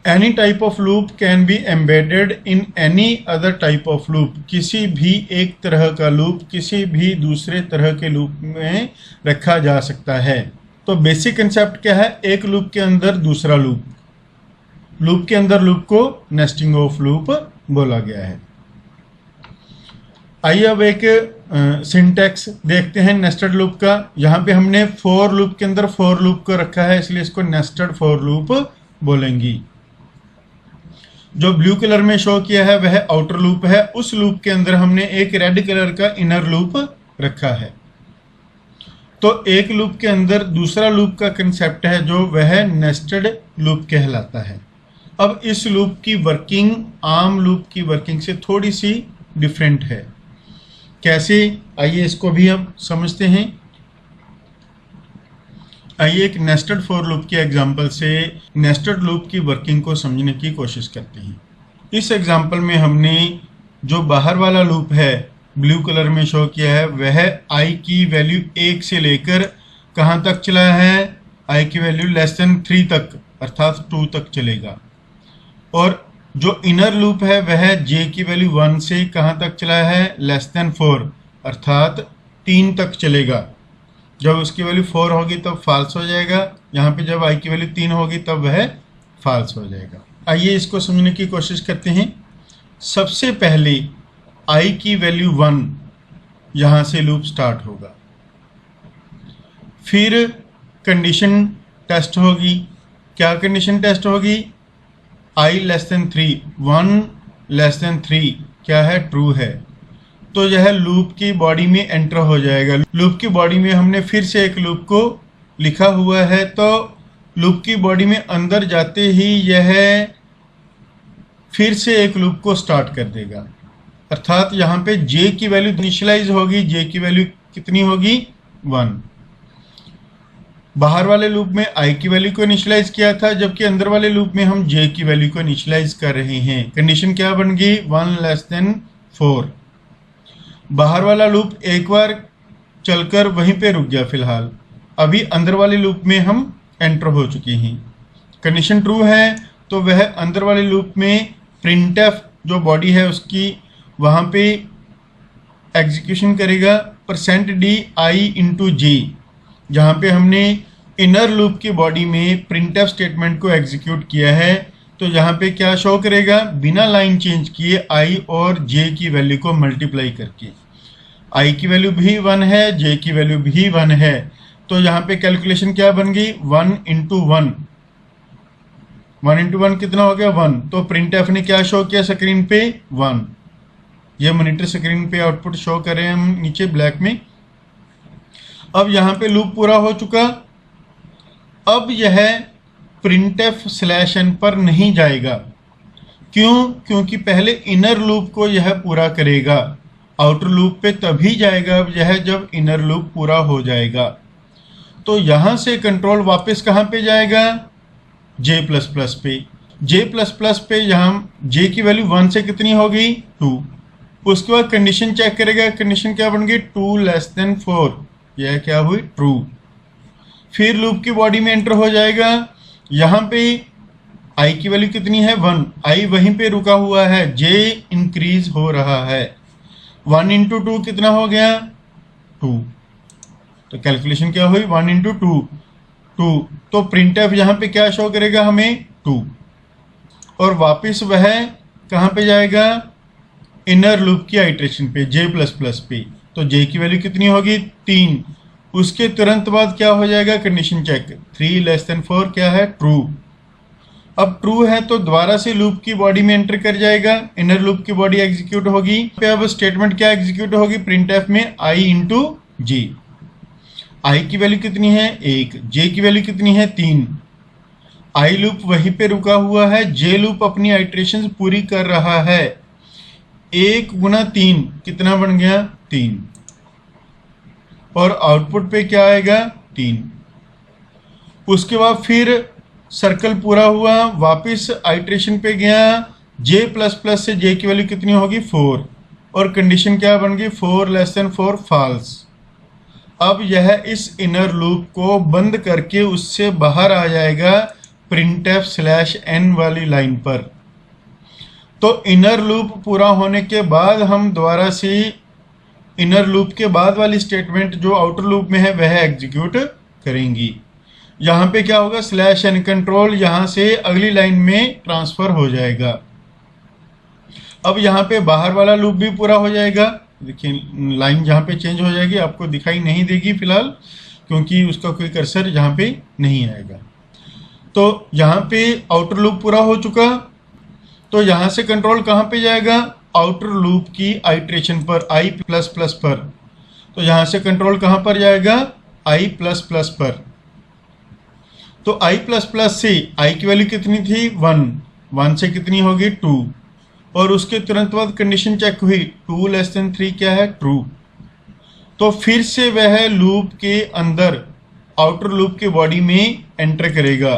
Any type of loop can be embedded in any other type of loop. किसी भी एक तरह का लूप किसी भी दूसरे तरह के लूप में रखा जा सकता है। तो बेसिक कंसेप्ट क्या है? एक लूप के अंदर दूसरा लूप, लूप के अंदर लूप को नेस्टिंग ऑफ लूप बोला गया है। आइए अब एक सिंटैक्स देखते हैं नेस्टेड लूप का। यहाँ पे हमने फॉर लूप के अंदर फॉर लूप को रखा है, इसलिए इसको नेस्टेड फॉर लूप बोलेंगी। जो ब्लू कलर में शो किया है वह आउटर लूप है, उस लूप के अंदर हमने एक रेड कलर का इनर लूप रखा है। तो एक लूप के अंदर दूसरा लूप का कंसेप्ट है जो वह नेस्टेड लूप कहलाता है। अब इस लूप की वर्किंग आम लूप की वर्किंग से थोड़ी सी डिफरेंट है। कैसे? आइए इसको भी हम समझते हैं। आइए एक नेस्टेड फॉर लूप के एग्जांपल से नेस्टेड लूप की वर्किंग को समझने की कोशिश करते हैं। इस एग्जांपल में हमने जो बाहर वाला लूप है ब्लू कलर में शो किया है, वह आई की वैल्यू 1 से लेकर कहाँ तक चला है? आई की वैल्यू लेस देन 3 तक, अर्थात 2 तक चलेगा। और जो इनर लूप है वह जे की वैल्यू 1 से कहाँ तक चला है? लेस देन 4, अर्थात 3 तक चलेगा। जब उसकी वैल्यू 4 होगी तब फॉल्स हो जाएगा, यहाँ पे जब आई की वैल्यू 3 होगी तब वह फॉल्स हो जाएगा। आइए इसको समझने की कोशिश करते हैं। सबसे पहले i की वैल्यू 1, यहाँ से लूप स्टार्ट होगा। फिर कंडीशन टेस्ट होगी। क्या कंडीशन टेस्ट होगी? i less than 3, 1 less then 3 क्या है? ट्रू है। तो यह लूप की बॉडी में एंटर हो जाएगा। लूप की बॉडी में हमने फिर से एक लूप को लिखा हुआ है, तो लूप की बॉडी में अंदर जाते ही यह फिर से एक लूप को स्टार्ट कर देगा। अर्थात यहाँ पे j की वैल्यू इनिशियलाइज होगी। j की वैल्यू कितनी होगी? 1। बाहर वाले लूप में i की वैल्यू को इनिशियलाइज किया था, जबकि अंदर वाले लूप में हम j की वैल्यू को इनिशियलाइज कर रहे हैं। कंडीशन क्या बन गई? 1 लेस देन 4। बाहर वाला लूप एक बार चलकर वहीं पे रुक गया फिलहाल। अभी अंदर वाले लूप में हम एंटर हो चुके हैं। कंडीशन ट्रू है तो वह अंदर वाले लूप में printf जो बॉडी है उसकी वहाँ पे एग्जीक्यूशन करेगा %d i इंटू j, जहाँ पे हमने इनर लूप की बॉडी में printf स्टेटमेंट को एग्जीक्यूट किया है। तो यहाँ पे क्या शो करेगा? बिना लाइन चेंज किए i और j की वैल्यू को मल्टीप्लाई करके। i की वैल्यू भी 1 है, j की वैल्यू भी 1 है। तो यहाँ पे कैलकुलेशन क्या बन गई? 1 इंटू 1। 1 इंटू 1 कितना हो गया? 1। तो printf ने क्या शो किया स्क्रीन पे? 1। ये मॉनिटर स्क्रीन पे आउटपुट शो कर रहे हैं हम नीचे ब्लैक में। अब यहाँ पे लूप पूरा हो चुका। अब यह printf/n पर नहीं जाएगा। क्यों? क्योंकि पहले इनर लूप को यह पूरा करेगा। आउटर लूप पे तभी जाएगा अब यह जब इनर लूप पूरा हो जाएगा। तो यहाँ से कंट्रोल वापस कहाँ पे जाएगा? j++ पे। j++ पे यहाँ j की वैल्यू 1 से कितनी होगी? 2। उसके बाद कंडीशन चेक करेगा। कंडीशन क्या बन गई? 2 लेस देन 4। यह क्या हुई? ट्रू। फिर लूप की बॉडी में एंटर हो जाएगा। यहाँ पे i की वैल्यू कितनी है? 1। i वहीं पे रुका हुआ है, j इंक्रीज हो रहा है। 1 इंटू 2 कितना हो गया? 2। तो कैलकुलेशन क्या हुई? 1 इंटू 2, 2। तो printf यहाँ पे क्या शो करेगा हमें? 2। और वापस वह कहाँ पे जाएगा? इनर लूप की आइट्रेशन पे, j++ पे। तो j की वैल्यू कितनी होगी? 3। उसके तुरंत बाद क्या हो जाएगा? Condition check. 3 लेस देन 4 क्या है? ट्रू। अब ट्रू है तो दोबारा से लूप की बॉडी में एंटर कर जाएगा। इनर लूप की बॉडी एग्जीक्यूट होगी। पे अब स्टेटमेंट क्या एग्जीक्यूट होगी? printf में i इंटू j। i की वैल्यू कितनी है? 1। j की वैल्यू कितनी है? 3। i लूप वहीं पे रुका हुआ है, j लूप अपनी आइट्रेशन पूरी कर रहा है। 1 गुना 3 कितना बन गया? 3। और आउटपुट पे क्या आएगा? 3। उसके बाद फिर सर्कल पूरा हुआ, वापस आइट्रेशन पे गया। j++ से j की वैल्यू कितनी होगी? 4। और कंडीशन क्या बन गई? 4 लेस देन 4 फॉल्स। अब यह इस इनर लूप को बंद करके उससे बाहर आ जाएगा printf/n वाली लाइन पर। तो इनर लूप पूरा होने के बाद हम दोबारा से इनर लूप के बाद वाली स्टेटमेंट जो आउटर लूप में है वह एग्जीक्यूट करेंगी। यहाँ पे क्या होगा? /n कंट्रोल यहाँ से अगली लाइन में ट्रांसफर हो जाएगा। अब यहाँ पे बाहर वाला लूप भी पूरा हो जाएगा। देखिए लाइन जहाँ पे चेंज हो जाएगी, आपको दिखाई नहीं देगी फिलहाल, क्योंकि उसका कोई कर्सर यहाँ पे नहीं आएगा। तो यहाँ पे आउटर लूप पूरा हो चुका। तो यहाँ से कंट्रोल कहाँ पे जाएगा? आउटर लूप की आइट्रेशन पर, i++ पर। तो यहाँ से कंट्रोल कहाँ पर जाएगा? i++ पर। तो i++ से i की वैल्यू कितनी थी? 1। 1 से कितनी होगी? 2। और उसके तुरंत बाद कंडीशन चेक हुई, 2 लेस देन 3 क्या है? ट्रू। तो फिर से वह लूप के अंदर आउटर लूप के बॉडी में एंटर करेगा।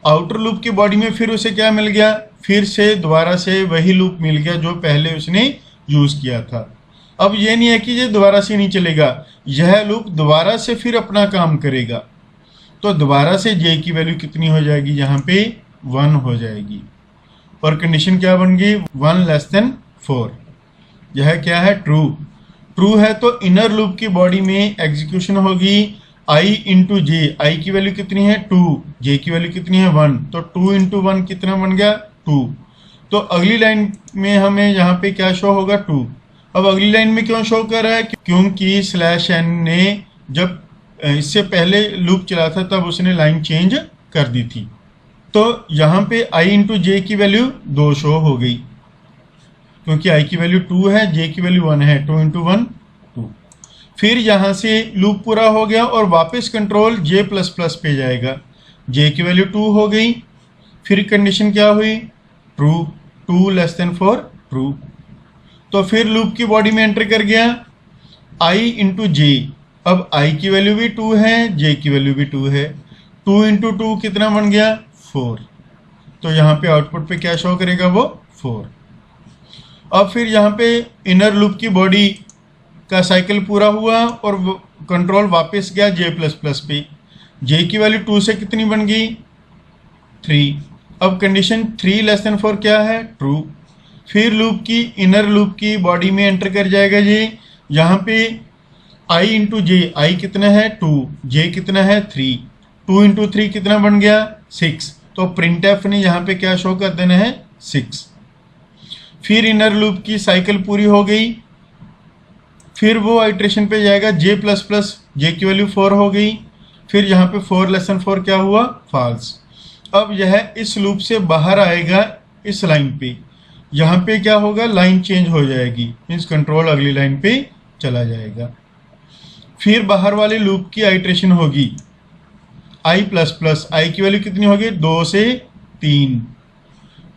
आउटर लूप की बॉडी में फिर उसे क्या मिल गया? फिर से दोबारा से वही लूप मिल गया जो पहले उसने यूज किया था। अब ये नहीं है कि ये दोबारा से नहीं चलेगा, यह लूप दोबारा से फिर अपना काम करेगा। तो दोबारा से j की वैल्यू कितनी हो जाएगी? यहाँ पे 1 हो जाएगी। और कंडीशन क्या बन गई? 1 लेस देन 4। यह क्या है? ट्रू। ट्रू है तो इनर लूप की बॉडी में एग्जीक्यूशन होगी, आई इंटू जे, आई की वैल्यू कितनी है 2, जे की वैल्यू कितनी है 1, तो 2 इंटू 1 कितना बन गया 2। तो अगली लाइन में हमें यहाँ पे क्या शो होगा 2। अब अगली लाइन में क्यों शो कर रहा है, क्योंकि स्लैश एन ने जब इससे पहले लूप चला था तब उसने लाइन चेंज कर दी थी। तो यहाँ पे आई इंटू जे की वैल्यू 2 शो हो गई, क्योंकि आई की वैल्यू 2 है, जे की वैल्यू 1 है, 2 इंटू 1 2। फिर यहाँ से लूप पूरा हो गया और वापस कंट्रोल जे प्लस प्लस पे जाएगा, जे की वैल्यू 2 हो गई। फिर कंडीशन क्या हुई, ट्रू, 2 लेस देन 4 ट्रू। तो फिर लूप की बॉडी में एंटर कर गया आई इंटू जे। अब आई की वैल्यू भी 2 है, जे की वैल्यू भी 2 है, 2 इंटू 2 कितना बन गया 4। तो यहाँ पे आउटपुट पे क्या शो करेगा वो 4। अब फिर यहाँ पे इनर लूप की बॉडी का साइकिल पूरा हुआ और कंट्रोल वापस गया जे प्लस प्लस पे। जे की वैल्यू 2 से कितनी बन गई 3। अब कंडीशन 3 लेस देन 4 क्या है ट्रू। फिर लूप की इनर लूप की बॉडी में एंटर कर जाएगा जे। यहाँ पे आई इंटू जे, आई कितना है 2, जे कितना है 3, 2 इंटू 3 कितना बन गया 6। तो प्रिंट एफ ने यहाँ पे क्या शो कर देना है 6। फिर इनर लूप की साइकिल पूरी हो गई। फिर वो आइट्रेशन पे जाएगा जे प्लस प्लस, जे की वैल्यू 4 हो गई। फिर यहाँ पे 4 लेस देन 4 क्या हुआ फॉल्स। अब यह इस लूप से बाहर आएगा इस लाइन पे, यहाँ पे क्या होगा लाइन चेंज हो जाएगी, मीन्स कंट्रोल अगली लाइन पे चला जाएगा। फिर बाहर वाले लूप की आइट्रेशन होगी आई प्लस प्लस, आई की वैल्यू कितनी होगी 2 से 3।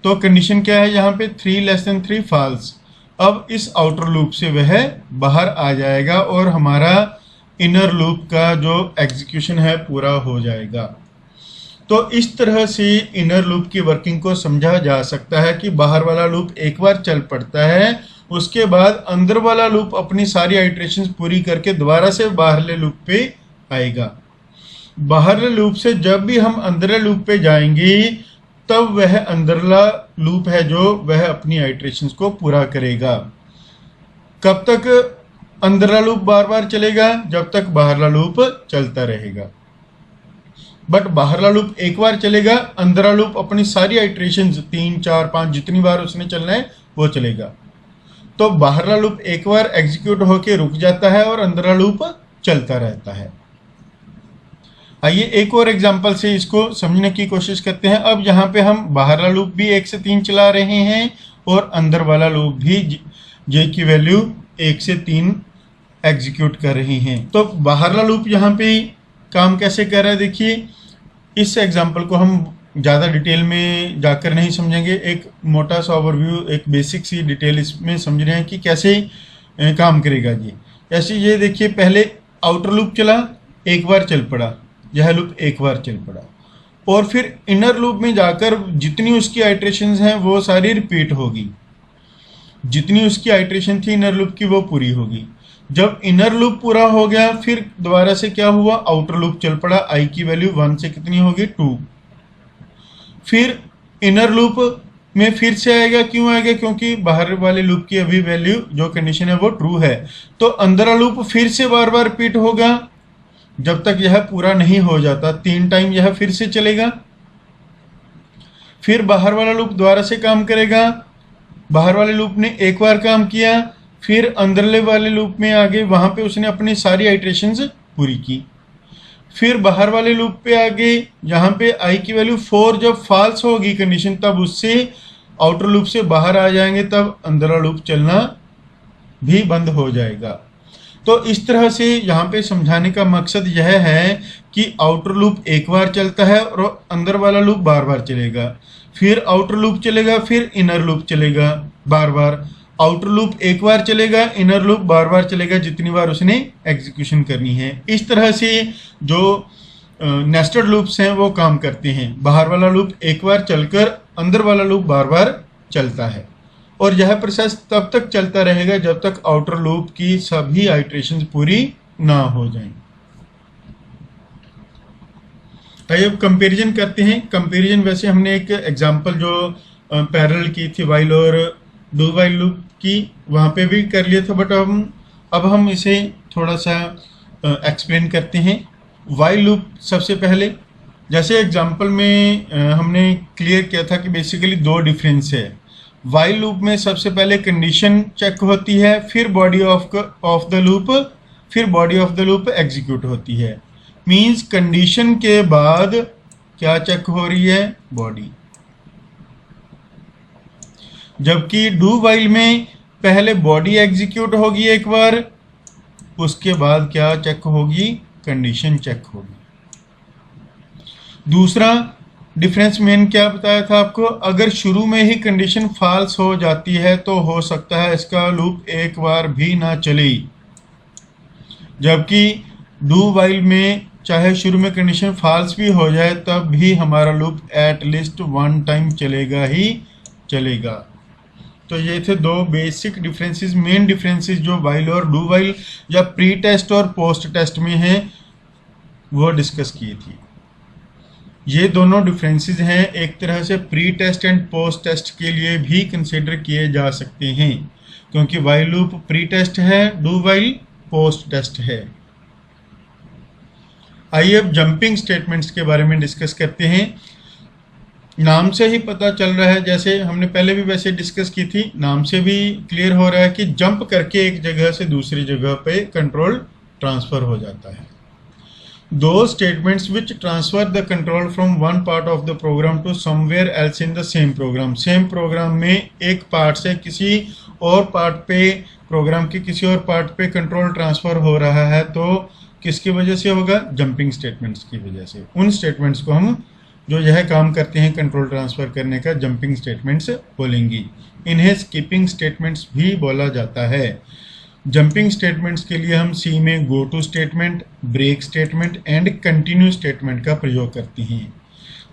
तो कंडीशन क्या है यहाँ पे 3 लेस देन 3 फॉल्स। अब इस आउटर लूप से वह बाहर आ जाएगा और हमारा इनर लूप का जो एग्जीक्यूशन है पूरा हो जाएगा। तो इस तरह से इनर लूप की वर्किंग को समझा जा सकता है कि बाहर वाला लूप एक बार चल पड़ता है, उसके बाद अंदर वाला लूप अपनी सारी आइट्रेशंस पूरी करके दोबारा से बाहरले लूप पे आएगा। बाहरले लूप से जब भी हम अंदरले लूप पे जाएंगे तब वह अंदरला लूप है जो वह अपनी आइट्रेशंस को पूरा करेगा। कब तक अंदरला लूप बार बार चलेगा, जब तक बाहरला लूप चलता रहेगा। बट बाहरला लूप एक बार चलेगा, अंदरला लूप अपनी सारी आइट्रेशंस 3 4 5 जितनी बार उसने चलना है वो चलेगा। तो बाहरला लूप एक बार एग्जीक्यूट होके रुक जाता है और अंदरला लूप चलता रहता है। आइए एक और एग्जांपल से इसको समझने की कोशिश करते हैं। अब यहाँ पे हम बाहरला लूप भी 1 से 3 चला रहे हैं और अंदर वाला लूप भी जे की वैल्यू 1 से 3 एग्जीक्यूट कर रहे हैं। तो बाहरला लूप यहाँ पे काम कैसे कर रहा है देखिए। इस एग्जांपल को हम ज़्यादा डिटेल में जाकर नहीं समझेंगे, एक मोटा सा ओवरव्यू, एक बेसिक सी डिटेल इसमें समझ रहे हैं कि कैसे काम करेगा ये। ऐसे ये देखिए, पहले आउटर लूप चला, एक बार चल पड़ा, यह लूप एक बार चल पड़ा, और फिर इनर लूप में जाकर जितनी उसकी आइट्रेशंस हैं वो सारी रिपीट होगी। जितनी उसकी आइट्रेशन थी इनर लूप की वो पूरी होगी। जब इनर लूप पूरा हो गया फिर दोबारा से क्या हुआ, आउटर लूप चल पड़ा, आई की वैल्यू 1 से कितनी होगी 2। फिर इनर लूप में फिर से आएगा, क्यों आएगा, क्योंकि बाहर वाले लूप की अभी वैल्यू जो कंडीशन है वो ट्रू है। तो अंदर लूप फिर से बार बार रिपीट होगा जब तक यह पूरा नहीं हो जाता, 3 टाइम यह फिर से चलेगा। फिर बाहर वाला लूप दोबारा से काम करेगा। बाहर वाले लूप ने एक बार काम किया, फिर अंदरले वाले लूप में आगे वहां पे उसने अपनी सारी आइट्रेशंस पूरी की। फिर बाहर वाले लूप पे आगे यहाँ पे आई की वैल्यू 4 जब फॉल्स होगी कंडीशन, तब उससे आउटर लूप से बाहर आ जाएंगे, तब अंदरला लूप चलना भी बंद हो जाएगा। तो इस तरह से यहाँ पे समझाने का मकसद यह है कि आउटर लूप एक बार चलता है और अंदर वाला लूप बार बार चलेगा। फिर आउटर लूप चलेगा, फिर इनर लूप चलेगा बार बार। आउटर लूप एक बार चलेगा, इनर लूप बार बार चलेगा, जितनी बार उसने एग्जीक्यूशन करनी है। इस तरह से जो नेस्टेड लूप्स हैं वो काम करते हैं। बाहर वाला लूप एक बार चलकर अंदर वाला लूप बार बार चलता है, और यह प्रोसेस तब तक चलता रहेगा जब तक आउटर लूप की सभी आइट्रेशंस पूरी ना हो जाएं। आइए अब कंपैरिजन करते हैं। कंपैरिजन वैसे हमने एक एग्जांपल जो पैरेलल की थी वाइल और डू वाइल लूप की, वहाँ पे भी कर लिया था, बट अब हम इसे थोड़ा सा एक्सप्लेन करते हैं। वाइल लूप सबसे पहले, जैसे एग्जांपल में हमने क्लियर किया था कि बेसिकली दो डिफरेंस है। वाइल लूप में सबसे पहले कंडीशन चेक होती है, फिर बॉडी ऑफ द लूप, फिर body of the loop execute होती है। मींस कंडीशन के बाद क्या चेक हो रही है? बॉडी। जबकि डू वाइल में पहले बॉडी एग्जीक्यूट होगी एक बार, उसके बाद क्या चेक होगी? कंडीशन चेक होगी। दूसरा डिफरेंस मेन क्या बताया था आपको? अगर शुरू में ही कंडीशन फॉल्स हो जाती है तो हो सकता है इसका लूप एक बार भी ना चले, जबकि डू वाइल में चाहे शुरू में कंडीशन फॉल्स भी हो जाए तब भी हमारा loop at least one time चलेगा ही चलेगा। तो ये थे दो बेसिक डिफरेंसेस, मेन डिफरेंसेस जो वाइल और डू वाइल या प्री टेस्ट और पोस्ट टेस्ट में हैं वो डिस्कस की थी। ये दोनों डिफरेंसेस हैं, एक तरह से pre test and post test के लिए भी कंसिडर किए जा सकते हैं, क्योंकि वाइल लूप प्री टेस्ट है, डू वाइल पोस्ट टेस्ट है। आइए अब जंपिंग स्टेटमेंट्स के बारे में डिस्कस करते हैं। नाम से ही पता चल रहा है, जैसे हमने पहले भी वैसे डिस्कस की थी, नाम से भी क्लियर हो रहा है कि जंप करके एक जगह से दूसरी जगह पे कंट्रोल ट्रांसफर हो जाता है। Those statements which transfer the control from one part of the program to somewhere else in the same program, same program में एक पार्ट से किसी और पार्ट पे, प्रोग्राम के किसी और पार्ट पे कंट्रोल ट्रांसफर हो रहा है, तो किसकी वजह से होगा? जंपिंग स्टेटमेंट्स की वजह से। उन स्टेटमेंट्स को हम जो यह काम करते हैं कंट्रोल ट्रांसफर करने का, जंपिंग स्टेटमेंट्स बोलेंगी। इन्हें स्किपिंग स्टेटमेंट्स भी बोला जाता है। जंपिंग स्टेटमेंट्स के लिए हम सी में go to statement, break statement and continue statement का प्रयोग करते हैं।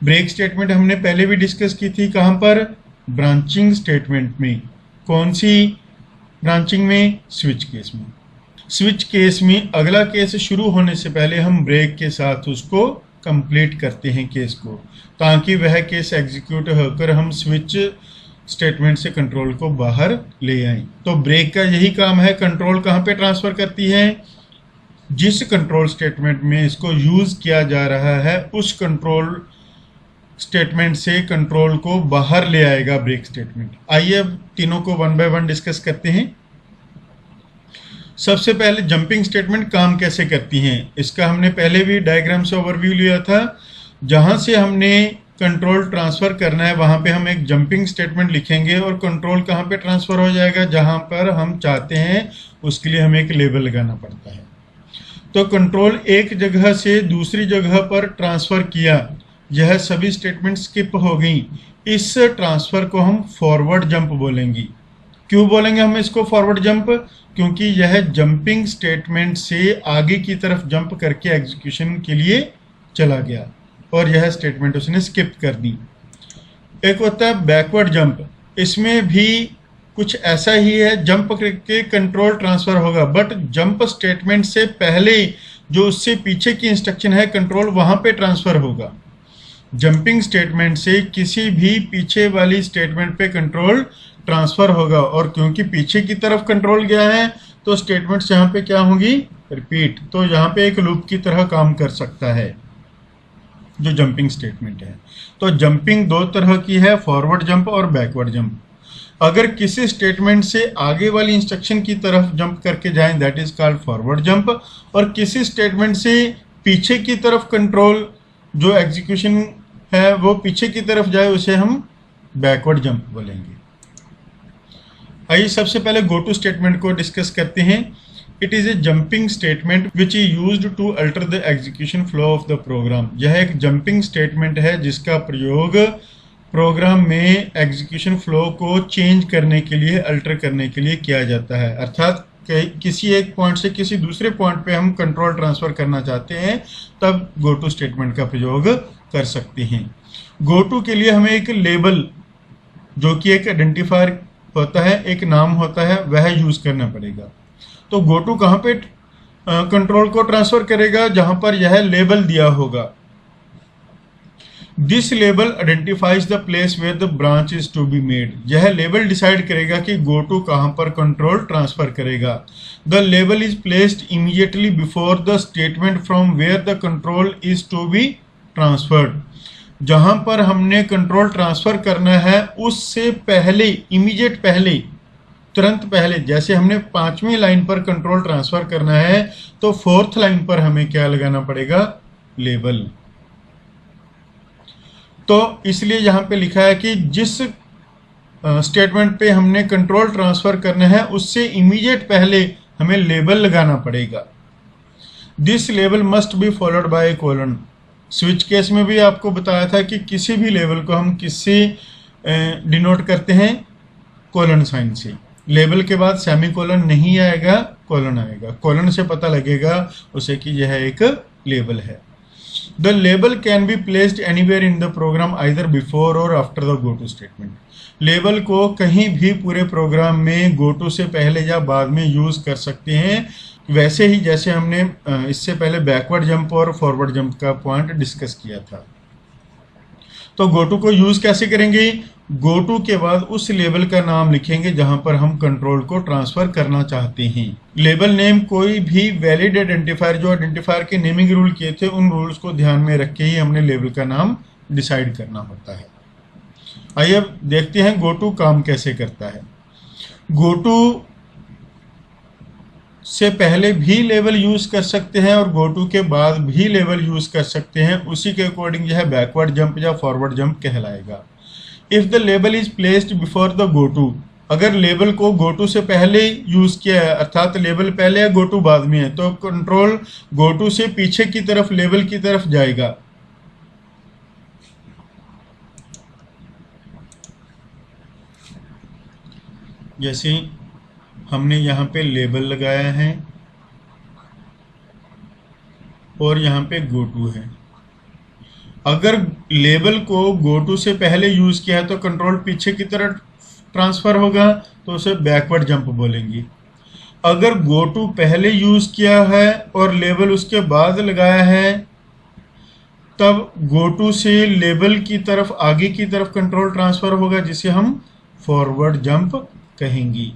ब्रेक स्टेटमेंट हमने पहले भी डिस्कस की थी, कहाँ पर? ब्रांचिंग स्टेटमेंट में। कौन सी ब्रांचिंग में? स्विच केस में। स्विच केस में अगला केस शुरू होने से पहले हम ब्रेक के साथ उसको कंप्लीट करते हैं केस को, ताकि वह केस एग्जीक्यूट होकर हम स्विच स्टेटमेंट से कंट्रोल को बाहर ले आए। तो ब्रेक का यही काम है, कंट्रोल कहाँ पे ट्रांसफर करती है? जिस कंट्रोल स्टेटमेंट में इसको यूज किया जा रहा है उस कंट्रोल स्टेटमेंट से कंट्रोल को बाहर ले आएगा ब्रेक स्टेटमेंट। आइए अब तीनों को वन बाय वन डिस्कस करते हैं। सबसे पहले जंपिंग स्टेटमेंट काम कैसे करती हैं, इसका हमने पहले भी डायग्राम से ओवरव्यू लिया था। जहां से हमने कंट्रोल ट्रांसफर करना है वहां पे हम एक जंपिंग स्टेटमेंट लिखेंगे और कंट्रोल कहां पे ट्रांसफर हो जाएगा? जहां पर हम चाहते हैं उसके लिए हमें एक लेबल लगाना पड़ता है। तो कंट्रोल एक जगह से दूसरी जगह पर ट्रांसफर किया, यह सभी स्टेटमेंट स्किप हो गई। इस ट्रांसफर को हम फॉरवर्ड जंप बोलेंगे। क्यों बोलेंगे हम इसको फॉरवर्ड जंप? क्योंकि यह जंपिंग स्टेटमेंट से आगे की तरफ जंप करके एग्जीक्यूशन के लिए चला गया और यह स्टेटमेंट उसने स्किप कर दी। एक होता है बैकवर्ड जंप, इसमें भी कुछ ऐसा ही है, जंप करके कंट्रोल ट्रांसफर होगा, बट जंप स्टेटमेंट से पहले जो उससे पीछे की इंस्ट्रक्शन है कंट्रोल वहां पे ट्रांसफर होगा। जंपिंग स्टेटमेंट से किसी भी पीछे वाली स्टेटमेंट पे कंट्रोल ट्रांसफर होगा, और क्योंकि पीछे की तरफ कंट्रोल गया है तो स्टेटमेंट्स यहाँ पे क्या होंगी? रिपीट। तो यहाँ पे एक लूप की तरह काम कर सकता है जो जंपिंग स्टेटमेंट है। तो जंपिंग दो तरह की है, फॉरवर्ड जंप और बैकवर्ड जंप। अगर किसी स्टेटमेंट से आगे वाली इंस्ट्रक्शन की तरफ जंप करके जाएं that is called forward jump, और किसी स्टेटमेंट से पीछे की तरफ कंट्रोल जो एग्जीक्यूशन है वो पीछे की तरफ जाए उसे हम बैकवर्ड जंप बोलेंगे। आइए सबसे पहले गो टू स्टेटमेंट को डिस्कस करते हैं। It is a jumping statement which is used to alter the execution flow of the program. यह एक जंपिंग स्टेटमेंट है जिसका प्रयोग प्रोग्राम में एग्जीक्यूशन फ्लो को चेंज करने के लिए, अल्टर करने के लिए किया जाता है। अर्थात किसी एक पॉइंट से किसी दूसरे पॉइंट पे हम कंट्रोल ट्रांसफर करना चाहते हैं तब गो टू स्टेटमेंट का प्रयोग कर सकते हैं। गो टू के लिए हमें एक लेबल जो कि एक आइडेंटिफायर होता है, एक नाम होता है, वह यूज करना पड़ेगा। तो गो टू कहाँ पे कंट्रोल को ट्रांसफर करेगा? जहां पर यह लेबल दिया होगा। This label identifies the place where the branch is to be made. यह लेबल डिसाइड करेगा कि गो टू कहां पर कंट्रोल ट्रांसफर करेगा। The label is placed immediately before the statement from where the control is to be transferred. जहां पर हमने control transfer करना है उससे पहले, इमीडिएट पहले, तुरंत पहले, जैसे हमने 5वीं लाइन पर कंट्रोल ट्रांसफर करना है तो 4th लाइन पर हमें क्या लगाना पड़ेगा, लेबल। तो इसलिए यहां पे लिखा है कि जिस स्टेटमेंट पे हमने कंट्रोल ट्रांसफर करना है उससे इमीडिएट पहले हमें लेबल लगाना पड़ेगा। This label must be followed by colon. Switch case में भी आपको बताया था कि किसी भी लेबल को हम किससे डिनोट करते हैं, कोलन साइन से। लेबल के बाद सेमी कोलन नहीं आएगा, कोलन आएगा। कोलन से पता लगेगा उसे कि यह एक लेबल है। The label can be placed anywhere in the program either before और after the go to statement. Label को कहीं भी पूरे प्रोग्राम में गो टू से पहले या बाद में यूज कर सकते हैं, वैसे ही जैसे हमने इससे पहले बैकवर्ड जंप और फॉरवर्ड जंप का पॉइंट डिस्कस किया था। तो गो टू को यूज कैसे करेंगे, गो टू के बाद उस लेबल का नाम लिखेंगे जहां पर हम कंट्रोल को ट्रांसफर करना चाहते हैं। लेबल नेम कोई भी वैलिड आइडेंटिफायर, जो आइडेंटिफायर के नेमिंग रूल किए थे उन रूल्स को ध्यान में रख के ही हमने लेबल का नाम डिसाइड करना होता है। आइए अब देखते हैं गो टू काम कैसे करता है। गो टू से पहले भी लेबल यूज कर सकते हैं और गो टू के बाद भी लेबल यूज कर सकते हैं। उसी के अकॉर्डिंग यह बैकवर्ड जंप या फॉरवर्ड जंप कहलाएगा। If the label is placed before the go to, अगर लेबल को गो टू से पहले यूज किया है, अर्थात लेबल पहले है गो टू बाद में है, तो कंट्रोल गो टू से पीछे की तरफ लेबल की तरफ जाएगा। जैसे हमने यहाँ पे लेबल लगाया है और यहाँ पे गो टू है। अगर लेबल को गो टू से पहले यूज किया है तो कंट्रोल पीछे की तरफ ट्रांसफर होगा, तो उसे बैकवर्ड जंप बोलेंगे। अगर गो टू पहले यूज किया है और लेबल उसके बाद लगाया है, तब गो टू से लेबल की तरफ, आगे की तरफ कंट्रोल ट्रांसफर होगा, जिसे हम फॉरवर्ड जंप कहेंगे।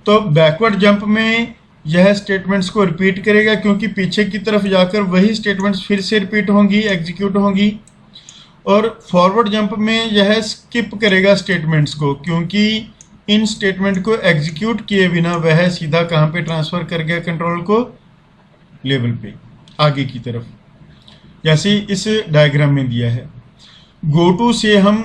तो बैकवर्ड जंप में यह स्टेटमेंट्स को रिपीट करेगा, क्योंकि पीछे की तरफ जाकर वही स्टेटमेंट्स फिर से रिपीट होंगी, एग्जीक्यूट होंगी। और फॉरवर्ड जंप में यह स्किप करेगा स्टेटमेंट्स को, क्योंकि इन स्टेटमेंट को एग्जीक्यूट किए बिना वह सीधा कहाँ पे ट्रांसफर कर गया कंट्रोल को, लेबल पे, आगे की तरफ, जैसे इस डायग्राम में दिया है। गो टू से हम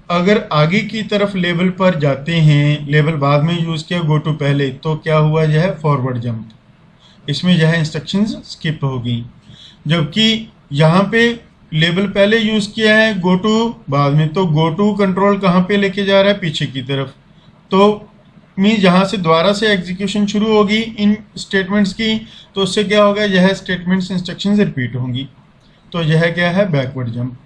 अगर आगे की तरफ लेबल पर जाते हैं, लेबल बाद में यूज किया, गो टू पहले, तो क्या हुआ, यह फॉरवर्ड जंप। इसमें यह इंस्ट्रक्शंस स्किप होगी। जबकि यहाँ पे लेबल पहले यूज किया है, गो टू बाद में, तो गो टू कंट्रोल कहाँ पे लेके जा रहा है, पीछे की तरफ। तो मीन जहाँ से दोबारा से एग्जीक्यूशन शुरू होगी इन स्टेटमेंट्स की, तो उससे क्या होगा, यह स्टेटमेंट्स इंस्ट्रक्शंस रिपीट होंगी। तो यह क्या है, बैकवर्ड जंप।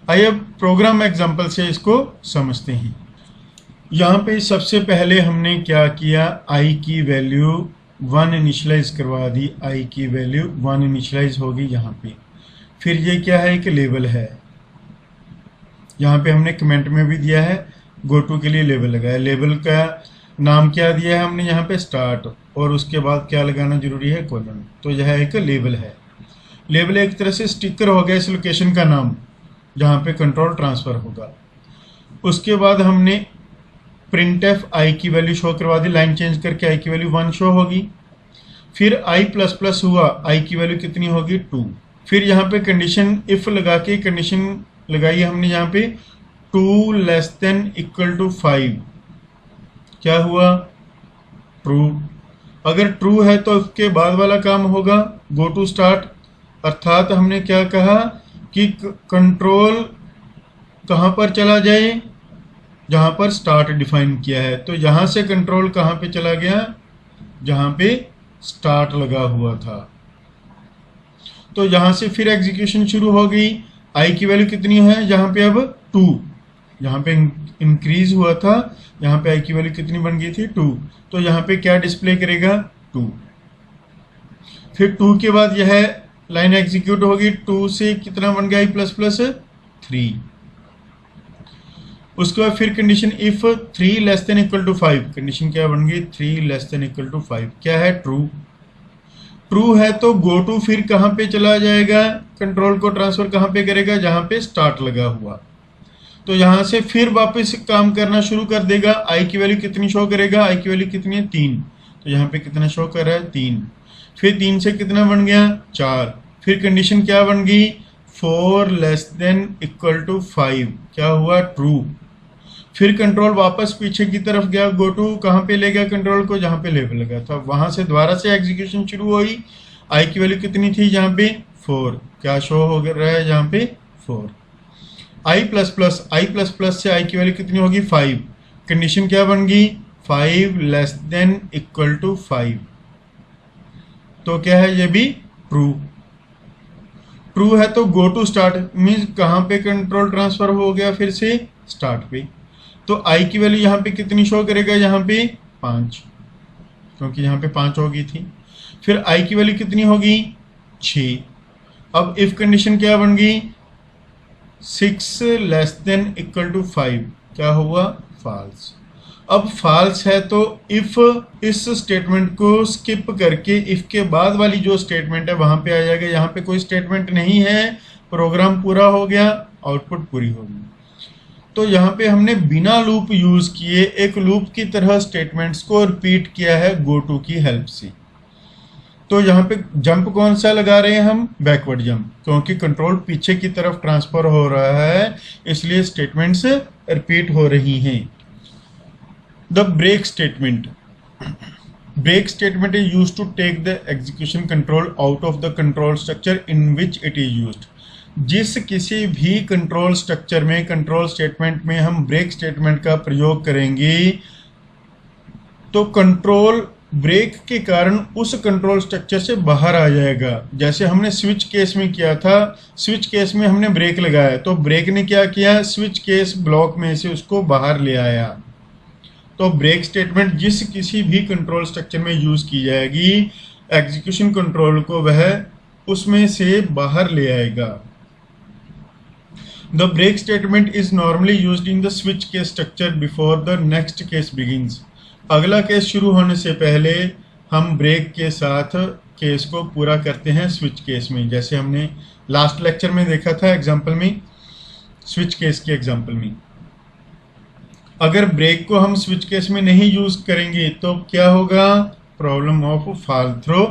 आइए प्रोग्राम एग्जांपल से इसको समझते हैं। यहाँ पे सबसे पहले हमने क्या किया, आई की वैल्यू 1 इनिशियलाइज करवा दी। आई की वैल्यू 1 इनिशियलाइज होगी यहाँ पे। फिर ये क्या है, एक लेबल है। यहाँ पे हमने कमेंट में भी दिया है, गो टू के लिए लेबल लगाया। लेबल का नाम क्या दिया है हमने यहाँ पे, स्टार्ट, और उसके बाद क्या लगाना जरूरी है, कोलन। तो यह एक लेबल है। लेबल एक तरह से स्टिकर हो गया इस लोकेशन का नाम जहाँ पे कंट्रोल ट्रांसफर होगा। उसके बाद हमने प्रिंट एफ आई की वैल्यू शो करवा दी, लाइन चेंज करके आई की वैल्यू 1 शो होगी। फिर आई प्लस प्लस हुआ, आई की वैल्यू कितनी होगी, 2। फिर यहाँ पे कंडीशन इफ लगा के कंडीशन लगाई हमने यहाँ पे 2 लेस देन इक्वल टू 5। क्या हुआ, ट्रू। अगर ट्रू है तो उसके बाद वाला काम होगा गो टू स्टार्ट, अर्थात हमने क्या कहा कि कंट्रोल कहाँ पर चला जाए, जहाँ पर स्टार्ट डिफाइन किया है। तो यहाँ से कंट्रोल कहाँ पे चला गया, जहाँ पे स्टार्ट लगा हुआ था। तो यहाँ से फिर एग्जीक्यूशन शुरू हो गई। आई की वैल्यू कितनी है यहाँ पे, अब 2। यहाँ पे इंक्रीज हुआ था, यहाँ पे आई की वैल्यू कितनी बन गई थी, 2। तो यहाँ पे क्या डिस्प्ले करेगा, 2। फिर 2 के बाद यह लाइन एग्जीक्यूट होगी, 2 से कितना बन गया, प्लस प्लस 3। उसके बाद फिर condition if 3 less than equal to 5, condition क्या बन गई, 3 लेस देन इक्वल टू 5, क्या है, ट्रू। ट्रू है तो गो टू फिर कहाँ पे चला जाएगा, कंट्रोल को ट्रांसफर कहाँ पे करेगा, जहाँ पे स्टार्ट लगा हुआ, तो यहाँ से फिर वापस काम करना शुरू कर देगा। आई की वैल्यू कितनी शो करेगा, आई की वैल्यू कितनी है, 3, तो यहाँ पे कितना शो कर रहा है, 3। फिर 3 से कितना बन गया, 4। फिर कंडीशन क्या बन गई, 4 लेस देन इक्वल टू 5, क्या हुआ, ट्रू। फिर कंट्रोल वापस पीछे की तरफ गया, गो टू कहाँ पे ले गया कंट्रोल को, जहाँ पे लेवल लगा था, वहां से दोबारा से एग्जीक्यूशन शुरू हुई। आई की वैल्यू कितनी थी, यहाँ पे 4, क्या शो हो रहा है, यहाँ पे 4। आई प्लस प्लस से आई की वैल्यू कितनी होगी, 5, कंडीशन क्या बन गई, 5 लेस देन इक्वल टू 5, तो क्या है, ये भी ट्रू। ट्रू है तो गो टू स्टार्ट मीन्स कहाँ पे कंट्रोल ट्रांसफर हो गया, फिर से स्टार्ट पे, तो आई की वैल्यू यहाँ पे कितनी शो करेगा, यहाँ पे 5, क्योंकि यहाँ पे 5 हो गई थी। फिर आई की वैल्यू कितनी होगी, 6। अब इफ कंडीशन क्या बन गई, 6 लेस देन इक्वल टू 5, क्या हुआ, फॉल्स। अब फॉल्स है तो इफ इस स्टेटमेंट को स्किप करके इफ के बाद वाली जो स्टेटमेंट है वहां पे आ जाएगा। यहाँ पे कोई स्टेटमेंट नहीं है, प्रोग्राम पूरा हो गया, आउटपुट पूरी होगी। तो यहाँ पे हमने बिना लूप यूज किए एक लूप की तरह स्टेटमेंट्स को रिपीट किया है गो टू की हेल्प से। तो यहाँ पे जंप कौन सा लगा रहे हैं हम, बैकवर्ड जंप, क्योंकि कंट्रोल पीछे की तरफ ट्रांसफर हो रहा है, इसलिए स्टेटमेंट्स रिपीट हो रही हैं। The break statement, break statement is used to take the execution control out of the control structure in which it is used। जिस किसी भी कंट्रोल स्ट्रक्चर में, कंट्रोल स्टेटमेंट में हम ब्रेक स्टेटमेंट का प्रयोग करेंगे तो कंट्रोल ब्रेक के कारण उस कंट्रोल स्ट्रक्चर से बाहर आ जाएगा। जैसे हमने स्विच केस में किया था, स्विच केस में हमने ब्रेक लगाया तो ब्रेक ने क्या किया, स्विच केस ब्लॉक में से उसको बाहर ले आया। तो ब्रेक स्टेटमेंट जिस किसी भी कंट्रोल स्ट्रक्चर में यूज की जाएगी, एग्जीक्यूशन कंट्रोल को वह उसमें से बाहर ले आएगा। The break statement is normally used in the switch case structure before the next case begins. अगला केस शुरू होने से पहले हम ब्रेक के साथ केस को पूरा करते हैं स्विच केस में। जैसे हमने लास्ट लेक्चर में देखा था एग्जांपल में, स्विच केस के एग्जांपल में, अगर ब्रेक को हम स्विच केस में नहीं यूज करेंगे तो क्या होगा, problem of fall through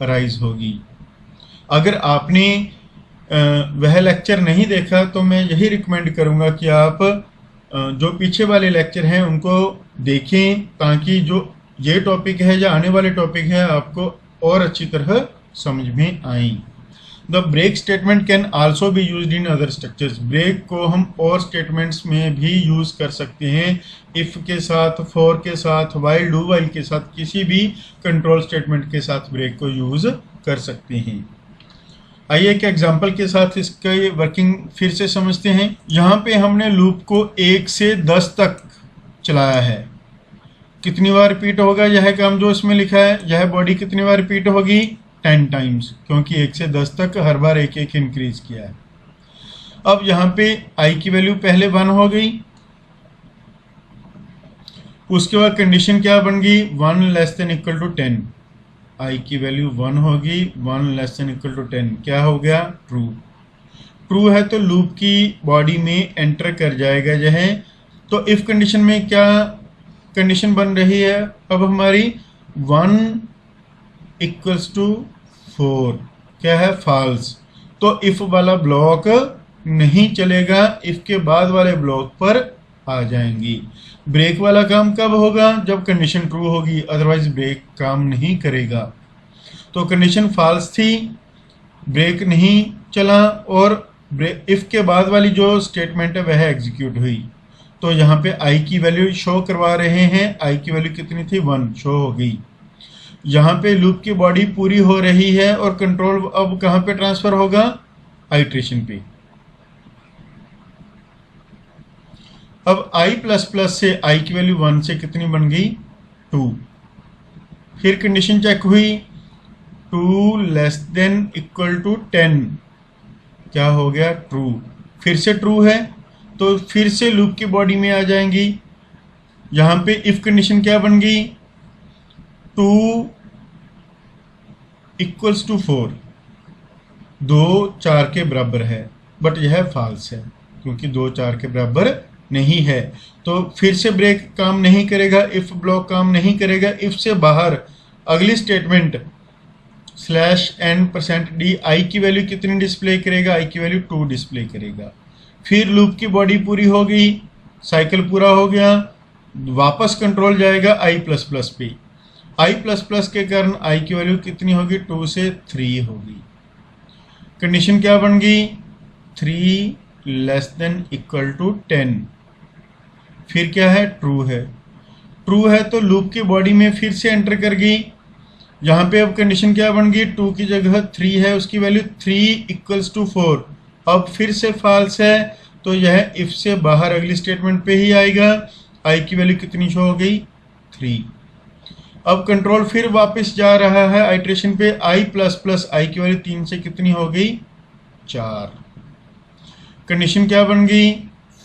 arise होगी। अगर आपने वह लेक्चर नहीं देखा तो मैं यही रिकमेंड करूंगा कि आप जो पीछे वाले लेक्चर हैं उनको देखें, ताकि जो ये टॉपिक है या आने वाले टॉपिक है आपको और अच्छी तरह समझ में आए। The break statement can also be used in other structures. Break को हम और स्टेटमेंट्स में भी यूज कर सकते हैं, इफ के साथ, फॉर के साथ, वाइल, डू वाइल के साथ, किसी भी कंट्रोल स्टेटमेंट के साथ ब्रेक को यूज कर सकते हैं। आइए एक एग्जांपल के साथ इसका वर्किंग फिर से समझते हैं। यहाँ पे हमने लूप को 1 से 10 तक चलाया है। कितनी बार रिपीट होगा यह काम जो इसमें लिखा है, यह बॉडी कितनी बार रिपीट होगी, 10 टाइम्स, क्योंकि 1 से 10 तक हर बार एक एक इंक्रीज किया है। अब यहाँ पे आई की वैल्यू पहले 1 हो गई, उसके बाद कंडीशन क्या बन गई, 1 लेस देन इक्वल टू 10। आई की वैल्यू 1 होगी, 1 लेस देन इक्वल टू 10, क्या हो गया, ट्रू। ट्रू है तो लूप की बॉडी में एंटर कर जाएगा यह। तो इफ कंडीशन में क्या कंडीशन बन रही है अब हमारी, 1 इक्वल्स टू 4, क्या है, फॉल्स। तो इफ वाला ब्लॉक नहीं चलेगा, इफ के बाद वाले ब्लॉक पर आ जाएंगी। ब्रेक वाला काम कब होगा, जब कंडीशन ट्रू होगी, अदरवाइज ब्रेक काम नहीं करेगा। तो कंडीशन फॉल्स थी, ब्रेक नहीं चला, और इफ के बाद वाली जो स्टेटमेंट है वह एग्जीक्यूट हुई। तो यहाँ पे आई की वैल्यू शो करवा रहे हैं, आई की वैल्यू कितनी थी, 1 शो हो गई। यहाँ पे लूप की बॉडी पूरी हो रही है और कंट्रोल अब कहाँ पे ट्रांसफर होगा, आइट्रेशन पे। अब आई प्लस प्लस से आई की वैल्यू 1 से कितनी बन गई, 2। फिर कंडीशन चेक हुई, 2 लेस देन इक्वल टू 10 क्या हो गया, ट्रू। फिर से ट्रू है तो फिर से लूप की बॉडी में आ जाएंगी। यहाँ पे इफ कंडीशन क्या बन गई, 2 इक्वल्स टू 4, 2 4 के बराबर है, बट यह फॉल्स है क्योंकि 2 4 के बराबर नहीं है। तो फिर से ब्रेक काम नहीं करेगा, इफ ब्लॉक काम नहीं करेगा। इफ से बाहर अगली स्टेटमेंट /n%d आई की वैल्यू कितनी डिस्प्ले करेगा, आई की वैल्यू 2 डिस्प्ले करेगा। फिर लूप की बॉडी पूरी हो गई, साइकिल पूरा हो गया, वापस कंट्रोल जाएगा i++ पे। i++ के कारण i की वैल्यू कितनी होगी, 2 से 3 होगी। कंडीशन क्या बन गई, 3 लेस देन इक्वल टू 10। फिर क्या है, ट्रू है। ट्रू है तो लूप की बॉडी में फिर से एंटर कर गई। यहाँ पे अब कंडीशन क्या बन गई, 2 की जगह 3 है, उसकी वैल्यू 3 इक्वल्स टू 4। अब फिर से फॉल्स है तो यह इफ से बाहर अगली स्टेटमेंट पे ही आएगा। आई की वैल्यू कितनी शो हो गई, 3। अब कंट्रोल फिर वापस जा रहा है आइट्रेशन पे, i++ आई की वैल्यू 3 से कितनी हो गई, 4। कंडीशन क्या बन गई,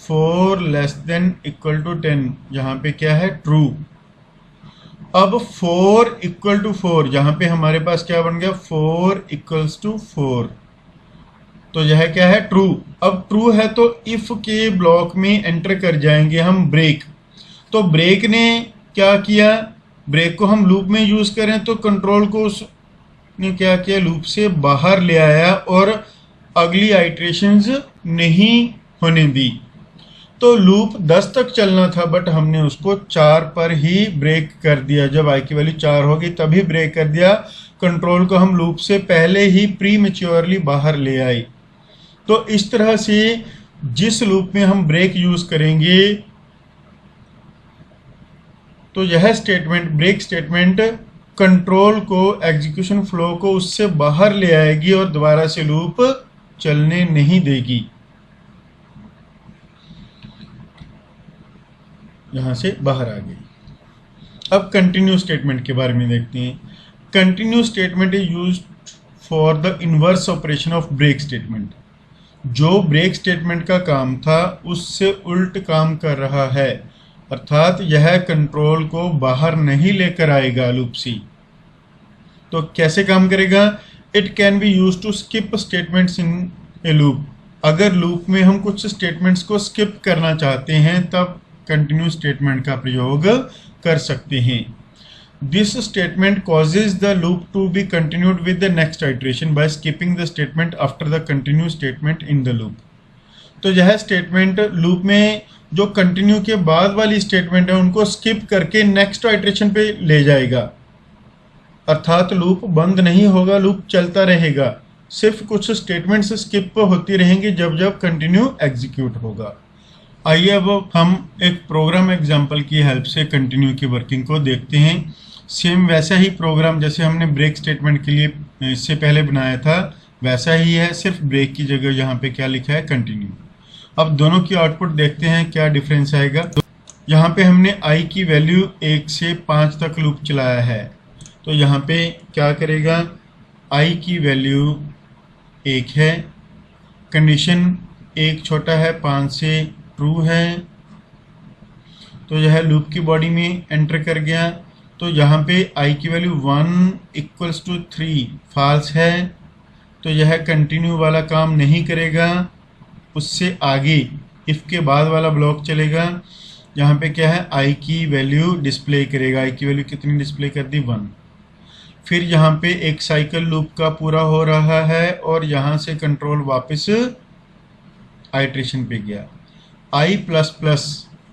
4 लेस देन इक्वल टू 10, यहाँ पे क्या है, ट्रू। अब 4 इक्वल टू 4, यहाँ पे हमारे पास क्या बन गया, 4 इक्वल्स टू 4, तो यह क्या है, ट्रू। अब ट्रू है तो इफ के ब्लॉक में एंटर कर जाएंगे हम ब्रेक। तो ब्रेक ने क्या किया, ब्रेक को हम लूप में यूज करें तो कंट्रोल को उसने क्या किया, लूप से बाहर ले आया और अगली आइट्रेशंस नहीं होने दी। तो लूप 10 तक चलना था बट हमने उसको 4 पर ही ब्रेक कर दिया। जब आई की वैल्यू 4 होगी तभी ब्रेक कर दिया। कंट्रोल को हम लूप से पहले ही प्री मैच्योरली बाहर ले आए। तो इस तरह से जिस लूप में हम ब्रेक यूज करेंगे तो यह स्टेटमेंट, ब्रेक स्टेटमेंट, कंट्रोल को, एग्जीक्यूशन फ्लो को उससे बाहर ले आएगी और दोबारा से लूप चलने नहीं देगी। यहां से बाहर आ गई। अब कंटिन्यू स्टेटमेंट के बारे में देखते हैं। Continue statement is used for the inverse operation of break statement. जो ब्रेक स्टेटमेंट का काम था उससे उल्ट काम कर रहा है, अर्थात यह कंट्रोल को बाहर नहीं लेकर आएगा लूप से। तो कैसे काम करेगा, it can be use to skip statements in a loop. अगर लूप में हम कुछ स्टेटमेंट्स को स्किप करना चाहते हैं तब कंटिन्यू स्टेटमेंट का प्रयोग कर सकते हैं। This statement causes the loop to be continued with the next iteration by skipping the statement after the continue statement in the loop. तो यह स्टेटमेंट लूप में जो कंटिन्यू के बाद वाली स्टेटमेंट है उनको स्किप करके नेक्स्ट आइट्रेशन पे ले जाएगा, अर्थात लूप बंद नहीं होगा, लूप चलता रहेगा। सिर्फ कुछ स्टेटमेंट्स स्किप होती रहेंगी जब जब कंटिन्यू एग्जीक्यूट होगा। आइए अब हम एक प्रोग्राम एग्जांपल की हेल्प से कंटिन्यू की वर्किंग को देखते हैं। सेम वैसा ही प्रोग्राम जैसे हमने ब्रेक स्टेटमेंट के लिए इससे पहले बनाया था वैसा ही है, सिर्फ ब्रेक की जगह यहाँ पे क्या लिखा है, कंटिन्यू। अब दोनों की आउटपुट देखते हैं क्या डिफरेंस आएगा। तो यहाँ पे हमने i की वैल्यू 1 से 5 तक लूप चलाया है, तो यहाँ पे क्या करेगा, i की वैल्यू 1 है, कंडीशन 1 छोटा है 5 से, ट्रू है, तो यह लूप की बॉडी में एंटर कर गया। तो यहाँ पे i की वैल्यू 1 इक्वल्स टू 3 फॉल्स है, तो यह कंटिन्यू वाला काम नहीं करेगा, उससे आगे इफ के बाद वाला ब्लॉक चलेगा। यहाँ पे क्या है, i की वैल्यू डिस्प्ले करेगा, i की वैल्यू कितनी डिस्प्ले कर दी, 1। फिर यहाँ पे एक साइकिल लूप का पूरा हो रहा है और यहाँ से कंट्रोल वापस आइट्रेशन पे गया। i++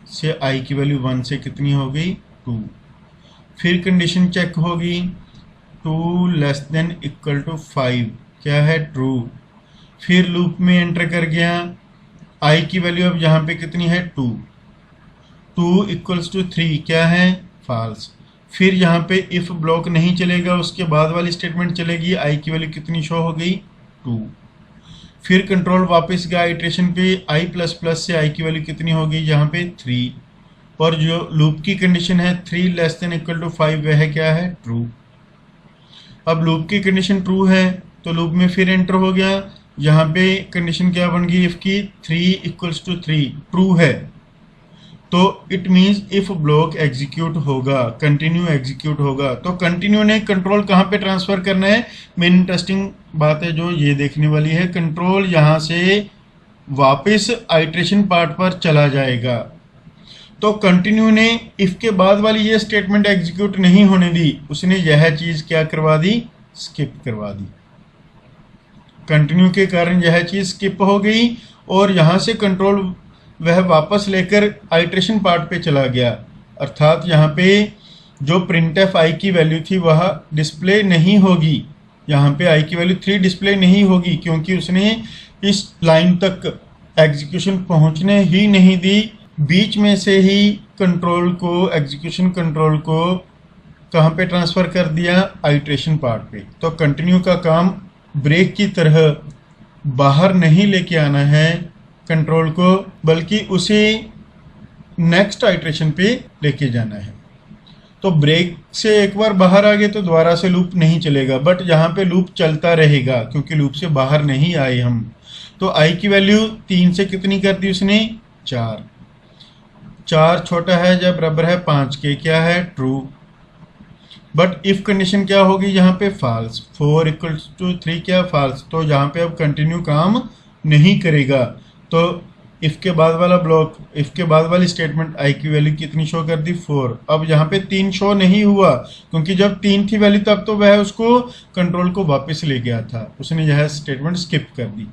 से i की वैल्यू 1 से कितनी हो गई, 2। फिर कंडीशन चेक होगी, 2 लेस देन इक्वल टू 5 क्या है, ट्रू। फिर लूप में एंटर कर गया, i की वैल्यू अब यहाँ पे कितनी है, 2। 2 इक्वल्स टू 3 क्या है, फॉल्स। फिर यहाँ पे इफ ब्लॉक नहीं चलेगा, उसके बाद वाली स्टेटमेंट चलेगी, i की वैल्यू कितनी शो हो गई, 2। फिर कंट्रोल वापस गया आइट्रेशन पे, i++ से i की वैल्यू कितनी होगी, यहाँ पे 3। और जो लूप की कंडीशन है 3 लेस देन इक्वल टू 5 वह क्या है, ट्रू। अब लूप की कंडीशन ट्रू है तो लूप में फिर एंटर हो गया। यहाँ पे कंडीशन क्या बन गई इफ की 3 = 3 ट्रू है, तो it means if block execute होगा, कंटिन्यू एग्जीक्यूट होगा। तो कंटिन्यू ने कंट्रोल कहाँ पे ट्रांसफर करना है, मेन इंटरेस्टिंग बात है जो ये देखने वाली है। कंट्रोल यहाँ से वापस आइट्रेशन पार्ट पर चला जाएगा। तो कंटिन्यू ने इफ के बाद वाली ये स्टेटमेंट एग्जीक्यूट नहीं होने दी, उसने यह चीज क्या करवा दी, स्किप करवा दी। कंटिन्यू के कारण यह चीज स्किप हो गई और यहां से कंट्रोल वह वापस लेकर आइट्रेशन पार्ट पे चला गया। अर्थात यहाँ पे जो प्रिंटफ आई की वैल्यू थी वह डिस्प्ले नहीं होगी, यहाँ पे आई की वैल्यू 3 डिस्प्ले नहीं होगी, क्योंकि उसने इस लाइन तक एग्जीक्यूशन पहुंचने ही नहीं दी। बीच में से ही कंट्रोल को, एग्जीक्यूशन कंट्रोल को कहाँ पे ट्रांसफ़र कर दिया, आइट्रेशन पार्ट पे। तो कंटिन्यू का काम ब्रेक की तरह बाहर नहीं लेके आना है कंट्रोल को, बल्कि उसे नेक्स्ट आइट्रेशन पे लेके जाना है। तो ब्रेक से एक बार बाहर आ गए तो दोबारा से लूप नहीं चलेगा, बट यहाँ पे लूप चलता रहेगा क्योंकि लूप से बाहर नहीं आए हम। तो आई की वैल्यू 3 से कितनी कर दी उसने, 4। 4 छोटा है जब बराबर है 5 के, क्या है, ट्रू। बट इफ कंडीशन क्या होगी यहाँ पे, फॉल्स। 4 = 3 क्या, फॉल्स। तो यहाँ पे अब कंटिन्यू काम नहीं करेगा। तो इफ के बाद वाला ब्लॉक, इफ के बाद वाली स्टेटमेंट आई की वैल्यू कितनी शो कर दी, 4। अब यहाँ पे 3 शो नहीं हुआ क्योंकि जब 3 थी वैल्यू तब तो वह उसको कंट्रोल को वापस ले गया था, उसने यह स्टेटमेंट स्किप कर दी।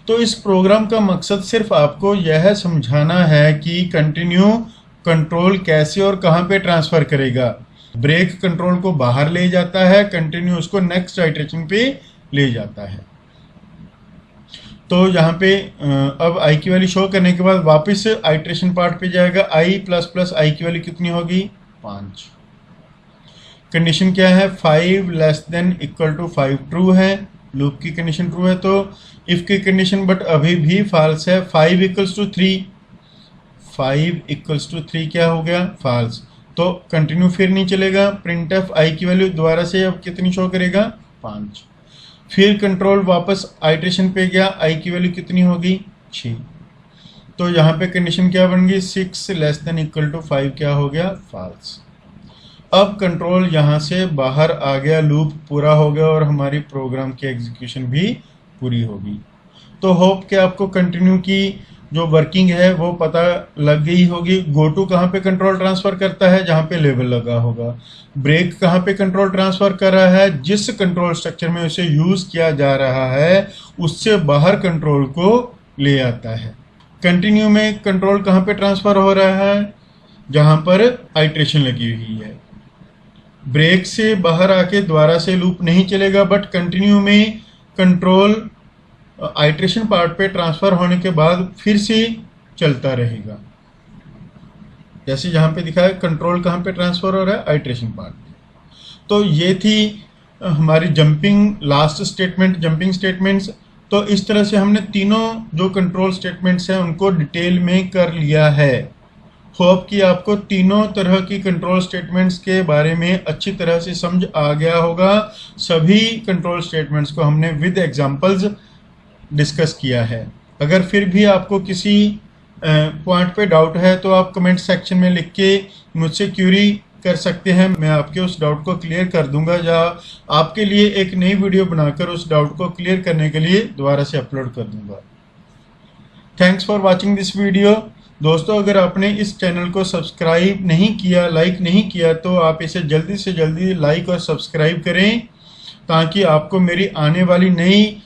तो इस प्रोग्राम का मकसद सिर्फ आपको यह समझाना है कि कंटिन्यू कंट्रोल कैसे और कहाँ पे ट्रांसफर करेगा। ब्रेक कंट्रोल को बाहर ले जाता है, कंटिन्यू उसको नेक्स्ट आइट्रेशन पे ले जाता है। तो यहाँ पे अब आई की वैल्यू शो करने के बाद वापस आइट्रेशन पार्ट पे जाएगा। आई प्लस प्लस आई की वैल्यू कितनी होगी, 5। कंडीशन क्या है, 5 < 5 ट्रू है, लूप की कंडीशन ट्रू है। तो इफ की कंडीशन बट अभी भी फॉल्स है। 5 = 3, 5 = 3 क्या हो गया, फॉल्स। तो कंटिन्यू फिर नहीं चलेगा। प्रिंटफ आई की वैल्यू दोबारा से अब कितनी शो करेगा, 5। फिर कंट्रोल वापस आइट्रेशन पे गया, आई की वैल्यू कितनी होगी, 6। तो यहाँ पे कंडीशन क्या बन गई, 6 < 5 क्या हो गया, फॉल्स। अब कंट्रोल यहाँ से बाहर आ गया, लूप पूरा हो गया और हमारी प्रोग्राम की एग्जीक्यूशन भी पूरी होगी। तो होप कि आपको कंटिन्यू की जो वर्किंग है वो पता लग गई होगी। गो टू कहाँ पे कंट्रोल ट्रांसफर करता है, जहाँ पे लेबल लगा होगा। ब्रेक कहाँ पे कंट्रोल ट्रांसफर कर रहा है, जिस कंट्रोल स्ट्रक्चर में उसे यूज किया जा रहा है उससे बाहर कंट्रोल को ले आता है। कंटिन्यू में कंट्रोल कहाँ पे ट्रांसफर हो रहा है, जहाँ पर आइट्रेशन लगी हुई है। ब्रेक से बाहर आके दोबारा से लूप नहीं चलेगा, बट कंटिन्यू में कंट्रोल आइट्रेशन पार्ट पे ट्रांसफर होने के बाद फिर से चलता रहेगा। जैसे यहाँ पे दिखा है कंट्रोल कहाँ पे ट्रांसफर हो रहा है, आइट्रेशन पार्ट पे। तो ये थी हमारी jumping last statement, jumping statements. तो इस तरह से हमने तीनों जो कंट्रोल स्टेटमेंट्स हैं उनको डिटेल में कर लिया है। होप कि आपको तीनों तरह की कंट्रोल स्टेटमेंट्स के बारे में अच्छी तरह से समझ आ गया होगा। सभी कंट्रोल स्टेटमेंट्स को हमने विद एग्जांपल्स डिस्कस किया है। अगर फिर भी आपको किसी पॉइंट पे डाउट है तो आप कमेंट सेक्शन में लिख के मुझसे क्यूरी कर सकते हैं, मैं आपके उस डाउट को क्लियर कर दूंगा, या आपके लिए एक नई वीडियो बनाकर उस डाउट को क्लियर करने के लिए दोबारा से अपलोड कर दूंगा। Thanks for watching this video. दोस्तों, अगर आपने इस चैनल को सब्सक्राइब नहीं किया, लाइक नहीं किया, तो आप इसे जल्दी से जल्दी लाइक और सब्सक्राइब करें ताकि आपको मेरी आने वाली नई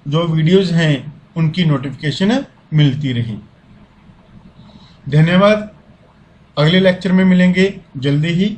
जो वीडियोस हैं उनकी नोटिफिकेशन मिलती रहे। धन्यवाद। अगले लेक्चर में मिलेंगे जल्दी ही।